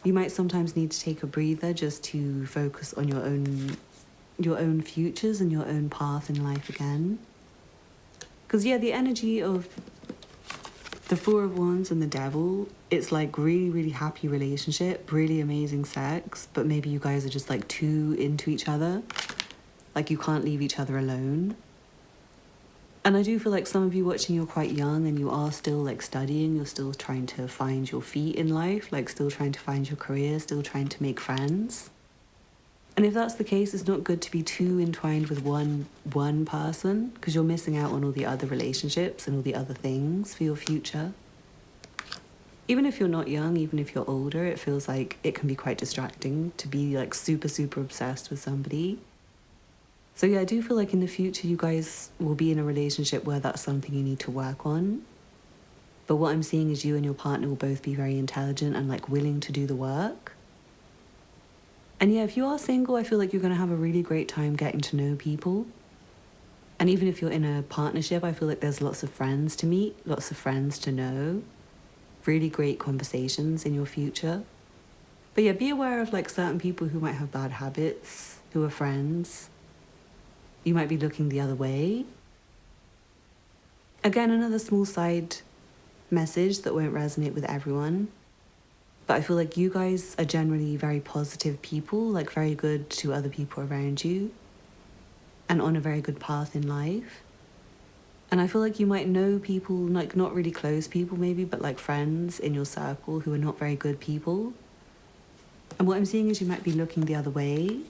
You might sometimes need to take a breather just to focus on your own futures and your own path in life again. Because yeah, the energy of the Four of Wands and the Devil, it's like really, really happy relationship, really amazing sex, but maybe you guys are just like too into each other. Like you can't leave each other alone. And I do feel like some of you watching, you're quite young and you are still like studying, you're still trying to find your feet in life, like still trying to find your career, still trying to make friends. And if that's the case, it's not good to be too entwined with one person, because you're missing out on all the other relationships and all the other things for your future. Even if you're not young, even if you're older, it feels like it can be quite distracting to be like super, super obsessed with somebody. So yeah, I do feel like in the future you guys will be in a relationship where that's something you need to work on. But what I'm seeing is you and your partner will both be very intelligent and like willing to do the work. And yeah, if you are single, I feel like you're going to have a really great time getting to know people. And even if you're in a partnership, I feel like there's lots of friends to meet, lots of friends to know, really great conversations in your future. But yeah, be aware of like certain people who might have bad habits, who are friends. You might be looking the other way. Again, another small side message that won't resonate with everyone. But I feel like you guys are generally very positive people, like very good to other people around you and on a very good path in life. And I feel like you might know people, like not really close people maybe, but like friends in your circle who are not very good people. And what I'm seeing is you might be looking the other way,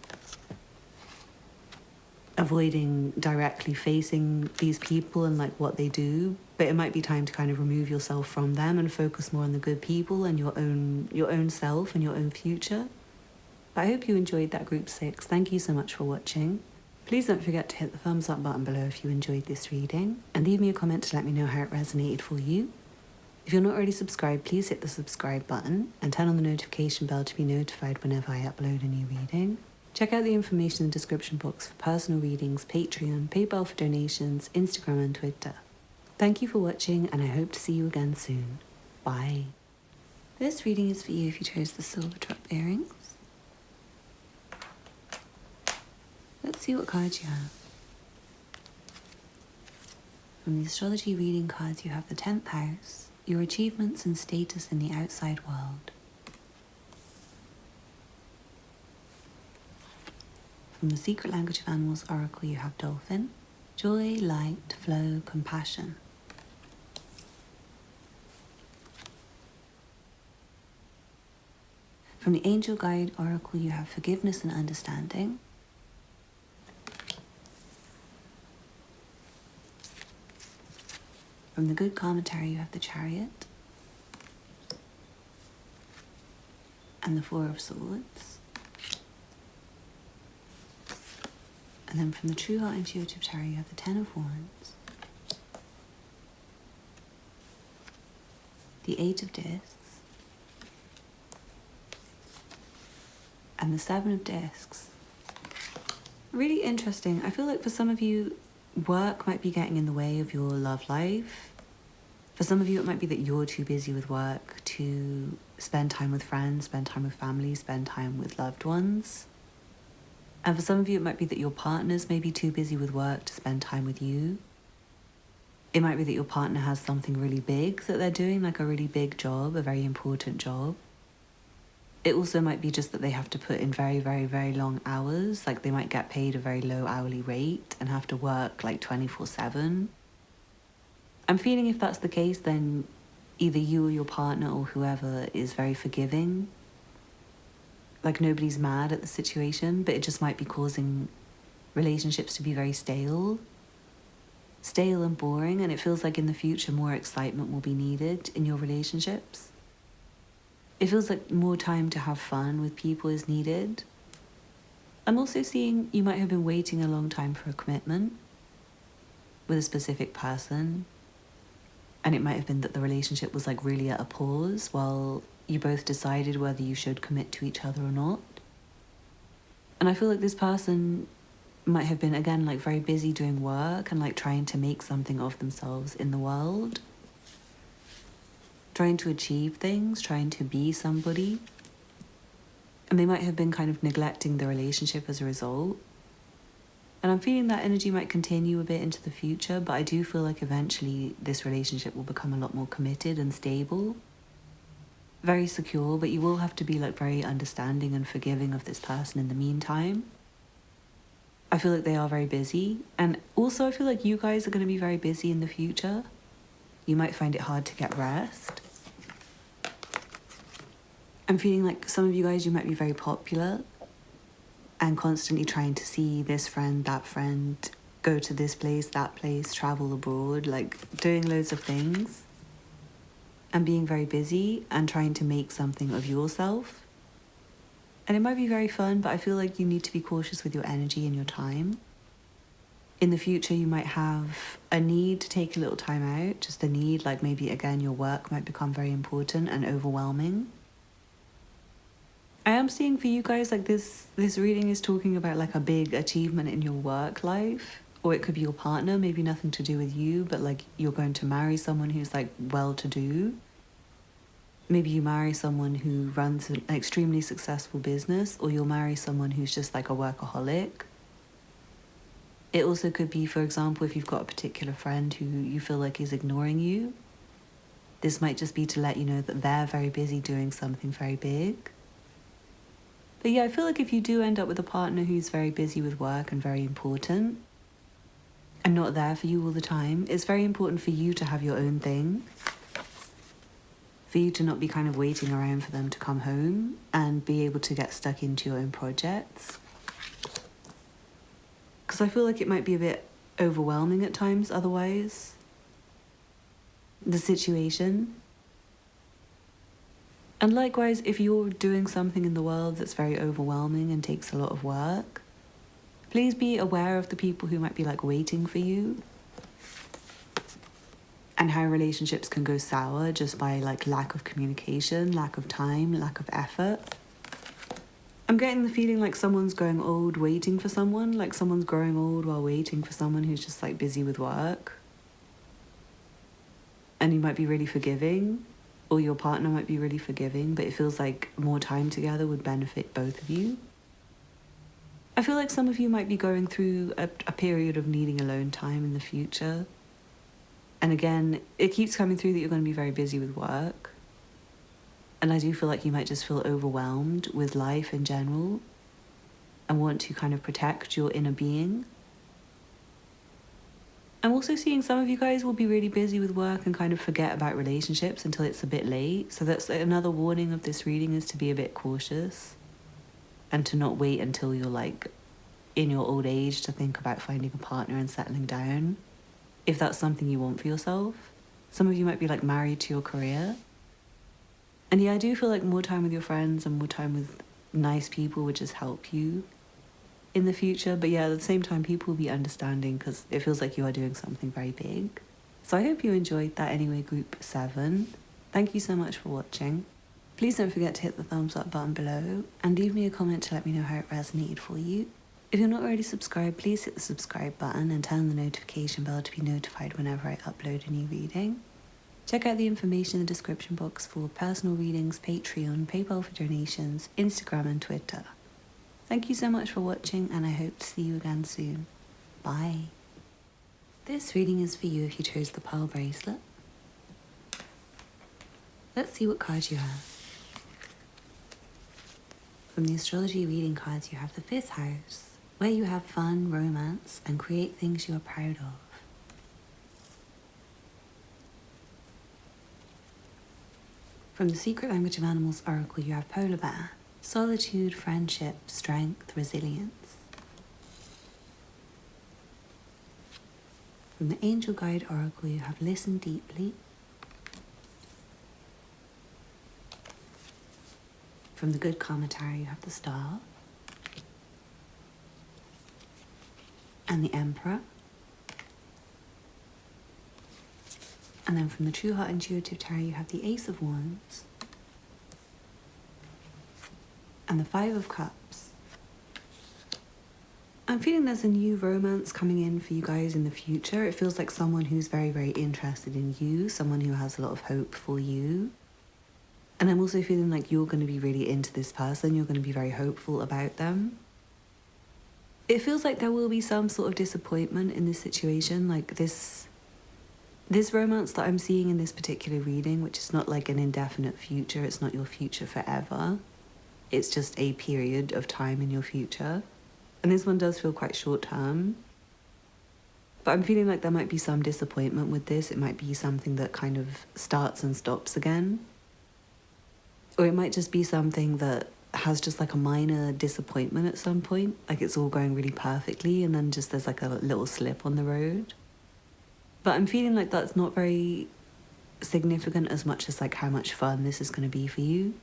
avoiding directly facing these people and like what they do, but it might be time to kind of remove yourself from them and focus more on the good people and your own self and your own future. But I hope you enjoyed that group 6. Thank you so much for watching. Please don't forget to hit the thumbs up button below if you enjoyed this reading, and leave me a comment to let me know how it resonated for you. If you're not already subscribed, please hit the subscribe button and turn on the notification bell to be notified whenever I upload a new reading. Check out the information in the description box for personal readings, Patreon, PayPal for donations, Instagram and Twitter. Thank you for watching, and I hope to see you again soon. Bye. This reading is for you if you chose the silver drop earrings. Let's see what cards you have. From the astrology reading cards, you have the 10th house, your achievements and status in the outside world. From the Secret Language of Animals Oracle, you have Dolphin, joy, light, flow, compassion. From the Angel Guide Oracle, you have forgiveness and understanding. From the Good Karma Tarot, you have the Chariot and the Four of Swords. And then from the True Heart Intuitive Tarot, you have the Ten of Wands, the Eight of Discs, and the Seven of Discs. Really interesting. I feel like for some of you, work might be getting in the way of your love life. For some of you, it might be that you're too busy with work to spend time with friends, spend time with family, spend time with loved ones. And for some of you, it might be that your partners may be too busy with work to spend time with you. It might be that your partner has something really big that they're doing, like a really big job, a very important job. It also might be just that they have to put in very, very, very long hours. Like they might get paid a very low hourly rate and have to work like 24/7. I'm feeling if that's the case, then either you or your partner or whoever is very forgiving. Like nobody's mad at the situation, but it just might be causing relationships to be very stale and boring. And it feels like in the future, more excitement will be needed in your relationships. It feels like more time to have fun with people is needed. I'm also seeing you might have been waiting a long time for a commitment with a specific person. And it might have been that the relationship was like really at a pause while you both decided whether you should commit to each other or not. And I feel like this person might have been, again, like very busy doing work and like trying to make something of themselves in the world. Trying to achieve things, trying to be somebody. And they might have been kind of neglecting the relationship as a result. And I'm feeling that energy might continue a bit into the future, but I do feel like eventually this relationship will become a lot more committed and stable. Very secure, but you will have to be like very understanding and forgiving of this person in the meantime. I feel like they are very busy. And also I feel like you guys are going to be very busy in the future. You might find it hard to get rest. I'm feeling like some of you guys, you might be very popular and constantly trying to see this friend, that friend, go to this place, that place, travel abroad, like doing loads of things and being very busy and trying to make something of yourself. And it might be very fun, but I feel like you need to be cautious with your energy and your time. In the future, you might have a need to take a little time out, just a need, like maybe again, your work might become very important and overwhelming. I am seeing for you guys, like this reading is talking about like a big achievement in your work life, or it could be your partner, maybe nothing to do with you, but like you're going to marry someone who's like well-to-do. Maybe you marry someone who runs an extremely successful business, or you'll marry someone who's just like a workaholic. It also could be, for example, if you've got a particular friend who you feel like is ignoring you, this might just be to let you know that they're very busy doing something very big. But yeah, I feel like if you do end up with a partner who's very busy with work and very important and not there for you all the time, it's very important for you to have your own thing, for you to not be kind of waiting around for them to come home and be able to get stuck into your own projects. Because I feel like it might be a bit overwhelming at times otherwise. the situation. And likewise, if you're doing something in the world that's very overwhelming and takes a lot of work, please be aware of the people who might be like waiting for you, and how relationships can go sour just by like lack of communication, lack of time, lack of effort. I'm getting the feeling like someone's growing old waiting for someone, like someone's growing old while waiting for someone who's just like busy with work. And you might be really forgiving, or your partner might be really forgiving, but it feels like more time together would benefit both of you. I feel like some of you might be going through a period of needing alone time in the future. And again, it keeps coming through that you're going to be very busy with work. And I do feel like you might just feel overwhelmed with life in general and want to kind of protect your inner being. I'm also seeing some of you guys will be really busy with work and kind of forget about relationships until it's a bit late. So that's another warning of this reading, is to be a bit cautious and to not wait until you're like in your old age to think about finding a partner and settling down, if that's something you want for yourself. Some of you might be like married to your career. And yeah, I do feel like more time with your friends and more time with nice people would just help you in the future. But yeah, at the same time, people will be understanding because it feels like you are doing something very big. So I hope you enjoyed that anyway, group 7. Thank you so much for watching. Please don't forget to hit the thumbs up button below and leave me a comment to let me know how it resonated for you. If you're not already subscribed, please hit the subscribe button and turn on the notification bell to be notified whenever I upload a new reading. Check out the information in the description box for personal readings, Patreon, PayPal for donations, Instagram and Twitter. Thank you so much for watching, and I hope to see you again soon. Bye. This reading is for you if you chose the pearl bracelet. Let's see what cards you have. From the astrology reading cards, you have the 5th house, where you have fun, romance, and create things you are proud of. From the Secret Language of Animals Oracle, you have polar bear, solitude, friendship, strength, resilience. From the Angel Guide Oracle, you have listen deeply. From the Good Karma Tarot, you have the Star and the Emperor. And then from the True Heart Intuitive Tarot, you have the Ace of Wands and the 5 of Cups. I'm feeling there's a new romance coming in for you guys in the future. It feels like someone who's very, very interested in you, someone who has a lot of hope for you. And I'm also feeling like you're going to be really into this person. You're going to be very hopeful about them. It feels like there will be some sort of disappointment in this situation, like this romance that I'm seeing in this particular reading, which is not like an indefinite future. It's not your future forever. It's just a period of time in your future. And this one does feel quite short term. But I'm feeling like there might be some disappointment with this. It might be something that kind of starts and stops again. Or it might just be something that has just like a minor disappointment at some point. Like it's all going really perfectly and then just there's like a little slip on the road. But I'm feeling like that's not very significant as much as like how much fun this is going to be for you.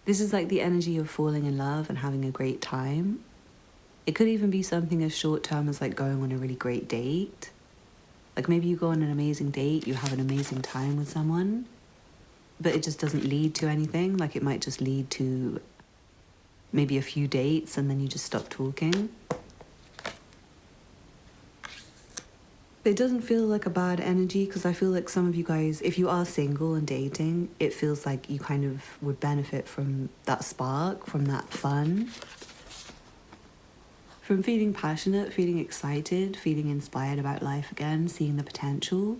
This is like the energy of falling in love and having a great time. It could even be something as short term as like going on a really great date. Like maybe you go on an amazing date, you have an amazing time with someone, but it just doesn't lead to anything. Like it might just lead to maybe a few dates and then you just stop talking. It doesn't feel like a bad energy because I feel like some of you guys, if you are single and dating, it feels like you kind of would benefit from that spark, from that fun. From feeling passionate, feeling excited, feeling inspired about life again, seeing the potential,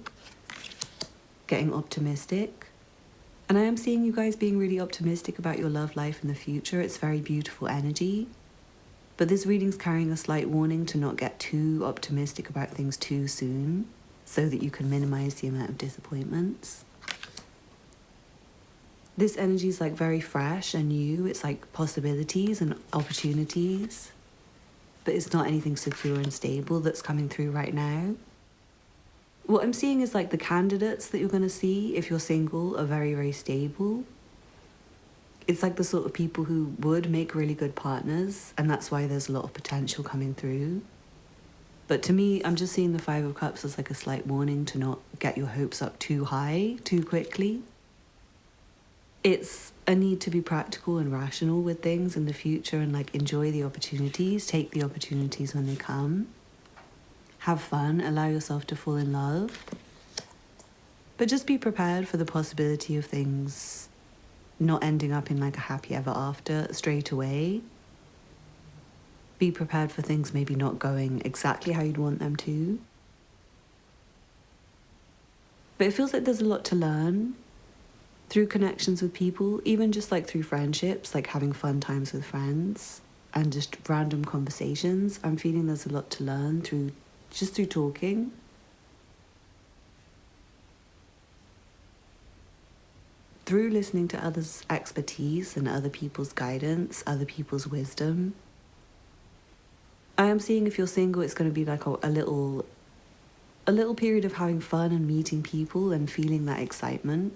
getting optimistic. And I am seeing you guys being really optimistic about your love life in the future. It's very beautiful energy. But this reading's carrying a slight warning to not get too optimistic about things too soon so that you can minimize the amount of disappointments. This energy is like very fresh and new. It's like possibilities and opportunities, but it's not anything secure and stable that's coming through right now. What I'm seeing is like the candidates that you're going to see if you're single are very, very stable. It's like the sort of people who would make really good partners, and that's why there's a lot of potential coming through. But to me, I'm just seeing the Five of Cups as like a slight warning to not get your hopes up too high too quickly. It's a need to be practical and rational with things in the future and like enjoy the opportunities, take the opportunities when they come. Have fun, allow yourself to fall in love. But just be prepared for the possibility of things not ending up in like a happy ever after straight away. Be prepared for things maybe not going exactly how you'd want them to. But it feels like there's a lot to learn through connections with people, even just like through friendships, like having fun times with friends and just random conversations. I'm feeling there's a lot to learn through talking. Through listening to others' expertise and other people's guidance, other people's wisdom. I am seeing if you're single, it's going to be like a little period of having fun and meeting people and feeling that excitement.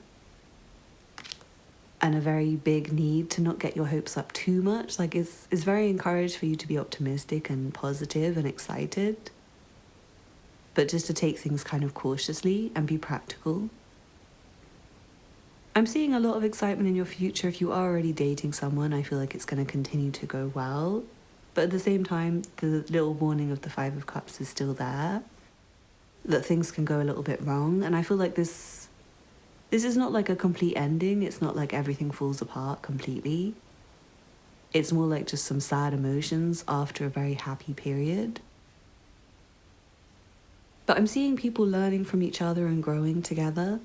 And a very big need to not get your hopes up too much. Like it's very encouraged for you to be optimistic and positive and excited. But just to take things kind of cautiously and be practical. I'm seeing a lot of excitement in your future. If you are already dating someone, I feel like it's going to continue to go well. But at the same time, the little warning of the Five of Cups is still there. That things can go a little bit wrong. And I feel like this is not like a complete ending. It's not like everything falls apart completely. It's more like just some sad emotions after a very happy period. But I'm seeing people learning from each other and growing together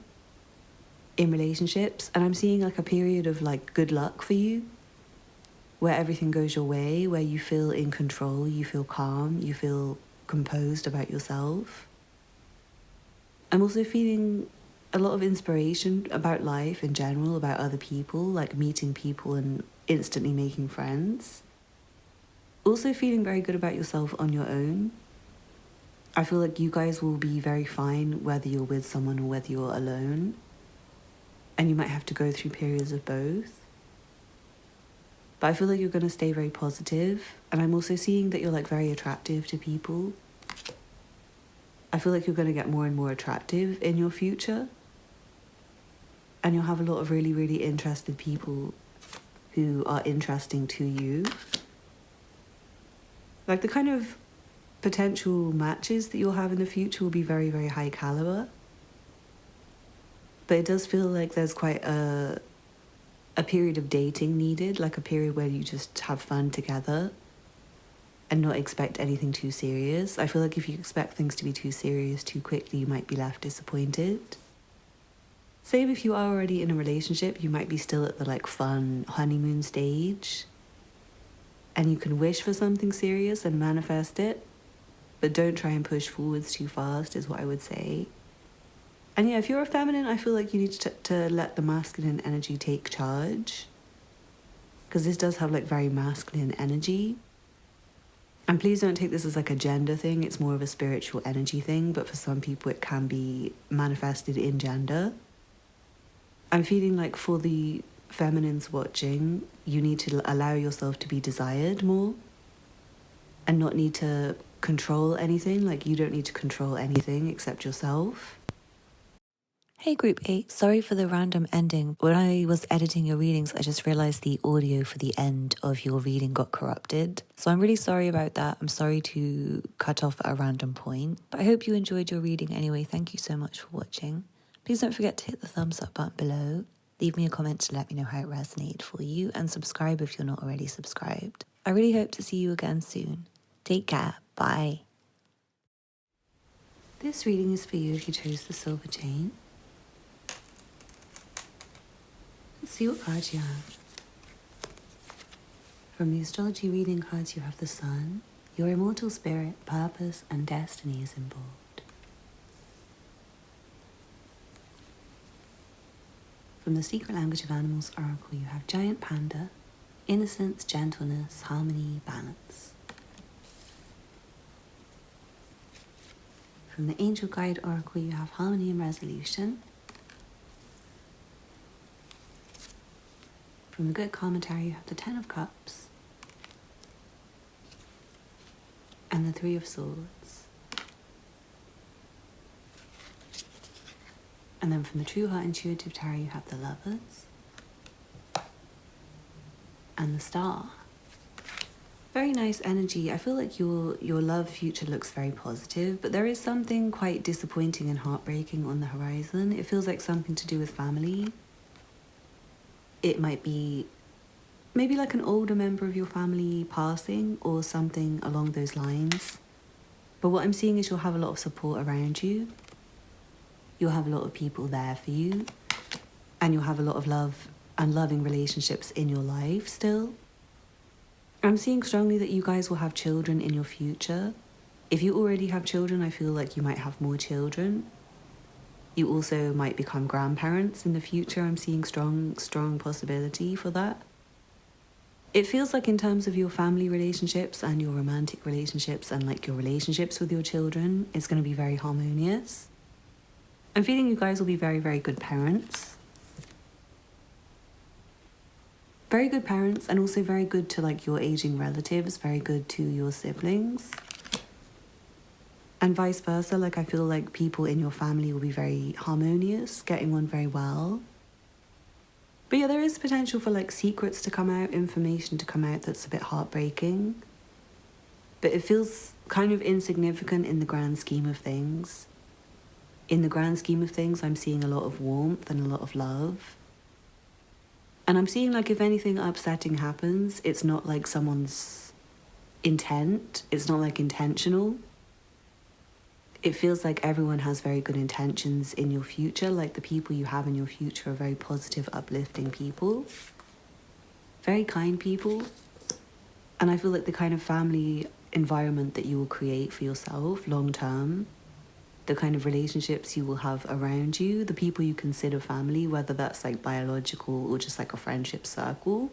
in relationships. And I'm seeing like a period of like good luck for you, where everything goes your way, where you feel in control, you feel calm, you feel composed about yourself. I'm also feeling a lot of inspiration about life in general, about other people, like meeting people and instantly making friends. Also feeling very good about yourself on your own. I feel like you guys will be very fine whether you're with someone or whether you're alone. And you might have to go through periods of both. But I feel like you're going to stay very positive. And I'm also seeing that you're like very attractive to people. I feel like you're going to get more and more attractive in your future. And you'll have a lot of really, really interested people who are interesting to you. Like the kind of potential matches that you'll have in the future will be very, very high caliber. But it does feel like there's quite a period of dating needed, like a period where you just have fun together and not expect anything too serious. I feel like if you expect things to be too serious too quickly, you might be left disappointed. Same if you are already in a relationship, you might be still at the like fun honeymoon stage. And you can wish for something serious and manifest it, but don't try and push forwards too fast is what I would say. And yeah, if you're a feminine, I feel like you need to let the masculine energy take charge. Because this does have like very masculine energy. And please don't take this as like a gender thing. It's more of a spiritual energy thing. But for some people, it can be manifested in gender. I'm feeling like for the feminines watching, you need to allow yourself to be desired more. And not need to control anything. Like you don't need to control anything except yourself. Hey Group 8, sorry for the random ending. When I was editing your readings, I just realised the audio for the end of your reading got corrupted. So I'm really sorry about that. I'm sorry to cut off at a random point. But I hope you enjoyed your reading anyway. Thank you so much for watching. Please don't forget to hit the thumbs up button below. Leave me a comment to let me know how it resonated for you. And subscribe if you're not already subscribed. I really hope to see you again soon. Take care. Bye. This reading is for you if you chose the silver chain. Let's see what cards you have. From the astrology reading cards, you have the Sun. Your immortal spirit, purpose, and destiny is involved. From the Secret Language of Animals Oracle, you have Giant Panda, innocence, gentleness, harmony, balance. From the Angel Guide Oracle, you have harmony and resolution. From the Good Commentary, you have the Ten of Cups and the Three of Swords. And then from the True Heart Intuitive Tarot, you have the Lovers and the Star. Very nice energy. I feel like your love future looks very positive, but there is something quite disappointing and heartbreaking on the horizon. It feels like something to do with family. It might be maybe like an older member of your family passing or something along those lines. But what I'm seeing is you'll have a lot of support around you. You'll have a lot of people there for you. And you'll have a lot of love and loving relationships in your life still. I'm seeing strongly that you guys will have children in your future. If you already have children, I feel like you might have more children. You also might become grandparents in the future. I'm seeing strong possibility for that. It feels like in terms of your family relationships and your romantic relationships and like your relationships with your children, it's going to be very harmonious. I'm feeling you guys will be very, very good parents. Very good parents, and also very good to like your aging relatives, very good to your siblings. And vice versa, like I feel like people in your family will be very harmonious, getting on very well. But yeah, there is potential for like secrets to come out, information to come out that's a bit heartbreaking. But it feels kind of insignificant in the grand scheme of things. In the grand scheme of things, I'm seeing a lot of warmth and a lot of love. And I'm seeing like if anything upsetting happens, it's not like someone's intent. It's not like intentional. It feels like everyone has very good intentions in your future. Like the people you have in your future are very positive, uplifting people. Very kind people. And I feel like the kind of family environment that you will create for yourself long term, the kind of relationships you will have around you, the people you consider family, whether that's like biological or just like a friendship circle,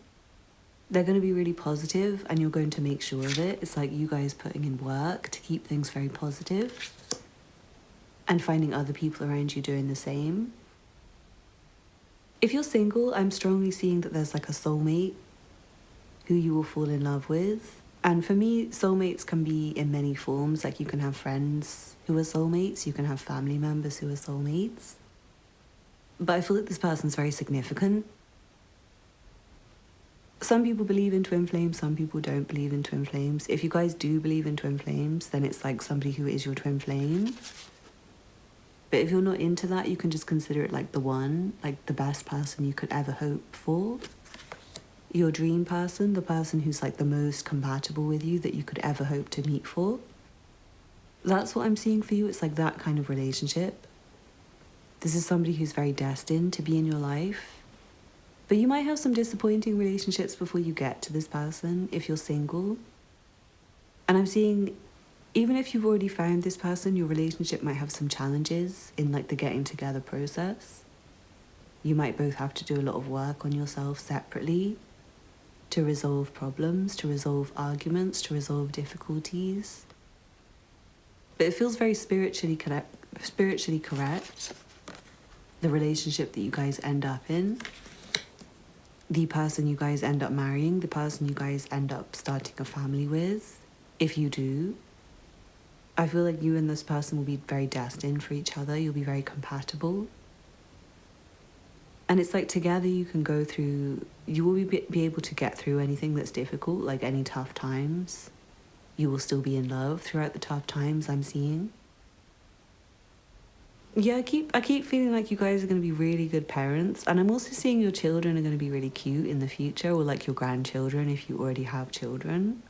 they're going to be really positive and you're going to make sure of it. It's like you guys putting in work to keep things very positive and finding other people around you doing the same. If you're single, I'm strongly seeing that there's like a soulmate who you will fall in love with. And for me, soulmates can be in many forms. Like you can have friends who are soulmates, you can have family members who are soulmates. But I feel like this person's very significant. Some people believe in twin flames, some people don't believe in twin flames. If you guys do believe in twin flames, then it's like somebody who is your twin flame. But if you're not into that, you can just consider it like the one, like the best person you could ever hope for. Your dream person, the person who's like the most compatible with you that you could ever hope to meet for. That's what I'm seeing for you. It's like that kind of relationship. This is somebody who's very destined to be in your life. But you might have some disappointing relationships before you get to this person if you're single. And I'm seeing, even if you've already found this person, your relationship might have some challenges in like the getting together process. You might both have to do a lot of work on yourself separately to resolve problems, to resolve arguments, to resolve difficulties. But it feels very spiritually correct, the relationship that you guys end up in, the person you guys end up marrying, the person you guys end up starting a family with, if you do. I feel like you and this person will be very destined for each other. You'll be very compatible. And it's like together you can go through, you will be able to get through anything that's difficult, like any tough times. You will still be in love throughout the tough times I'm seeing. Yeah, I keep feeling like you guys are going to be really good parents. And I'm also seeing your children are going to be really cute in the future, or like your grandchildren if you already have children.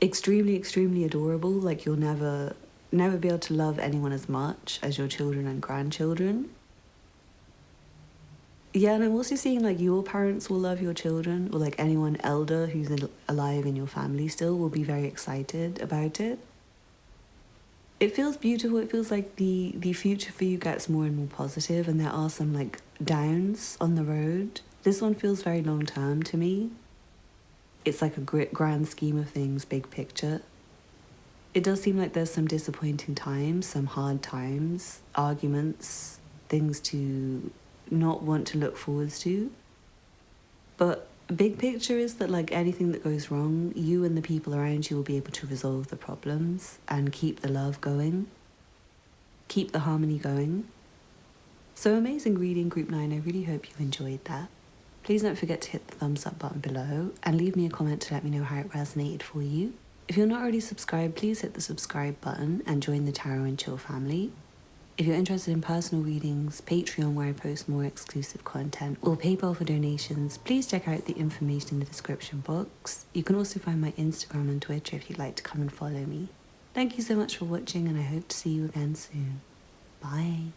Extremely, extremely adorable. Like you'll never be able to love anyone as much as your children and grandchildren. Yeah, and I'm also seeing like your parents will love your children, or like anyone elder who's alive in your family still will be very excited about it. It feels beautiful. It feels like the future for you gets more and more positive, and there are some like downs on the road. This one feels very long term to me. It's like a grand scheme of things, big picture. It does seem like there's some disappointing times, some hard times, arguments, things to not want to look forwards to. But big picture is that like anything that goes wrong, you and the people around you will be able to resolve the problems and keep the love going, keep the harmony going. So amazing reading, Group 9. I really hope you enjoyed that. Please don't forget to hit the thumbs up button below and leave me a comment to let me know how it resonated for you. If you're not already subscribed, please hit the subscribe button and join the Tarot and Chill family. If you're interested in personal readings, Patreon where I post more exclusive content, or PayPal for donations, please check out the information in the description box. You can also find my Instagram and Twitter if you'd like to come and follow me. Thank you so much for watching and I hope to see you again soon. Bye.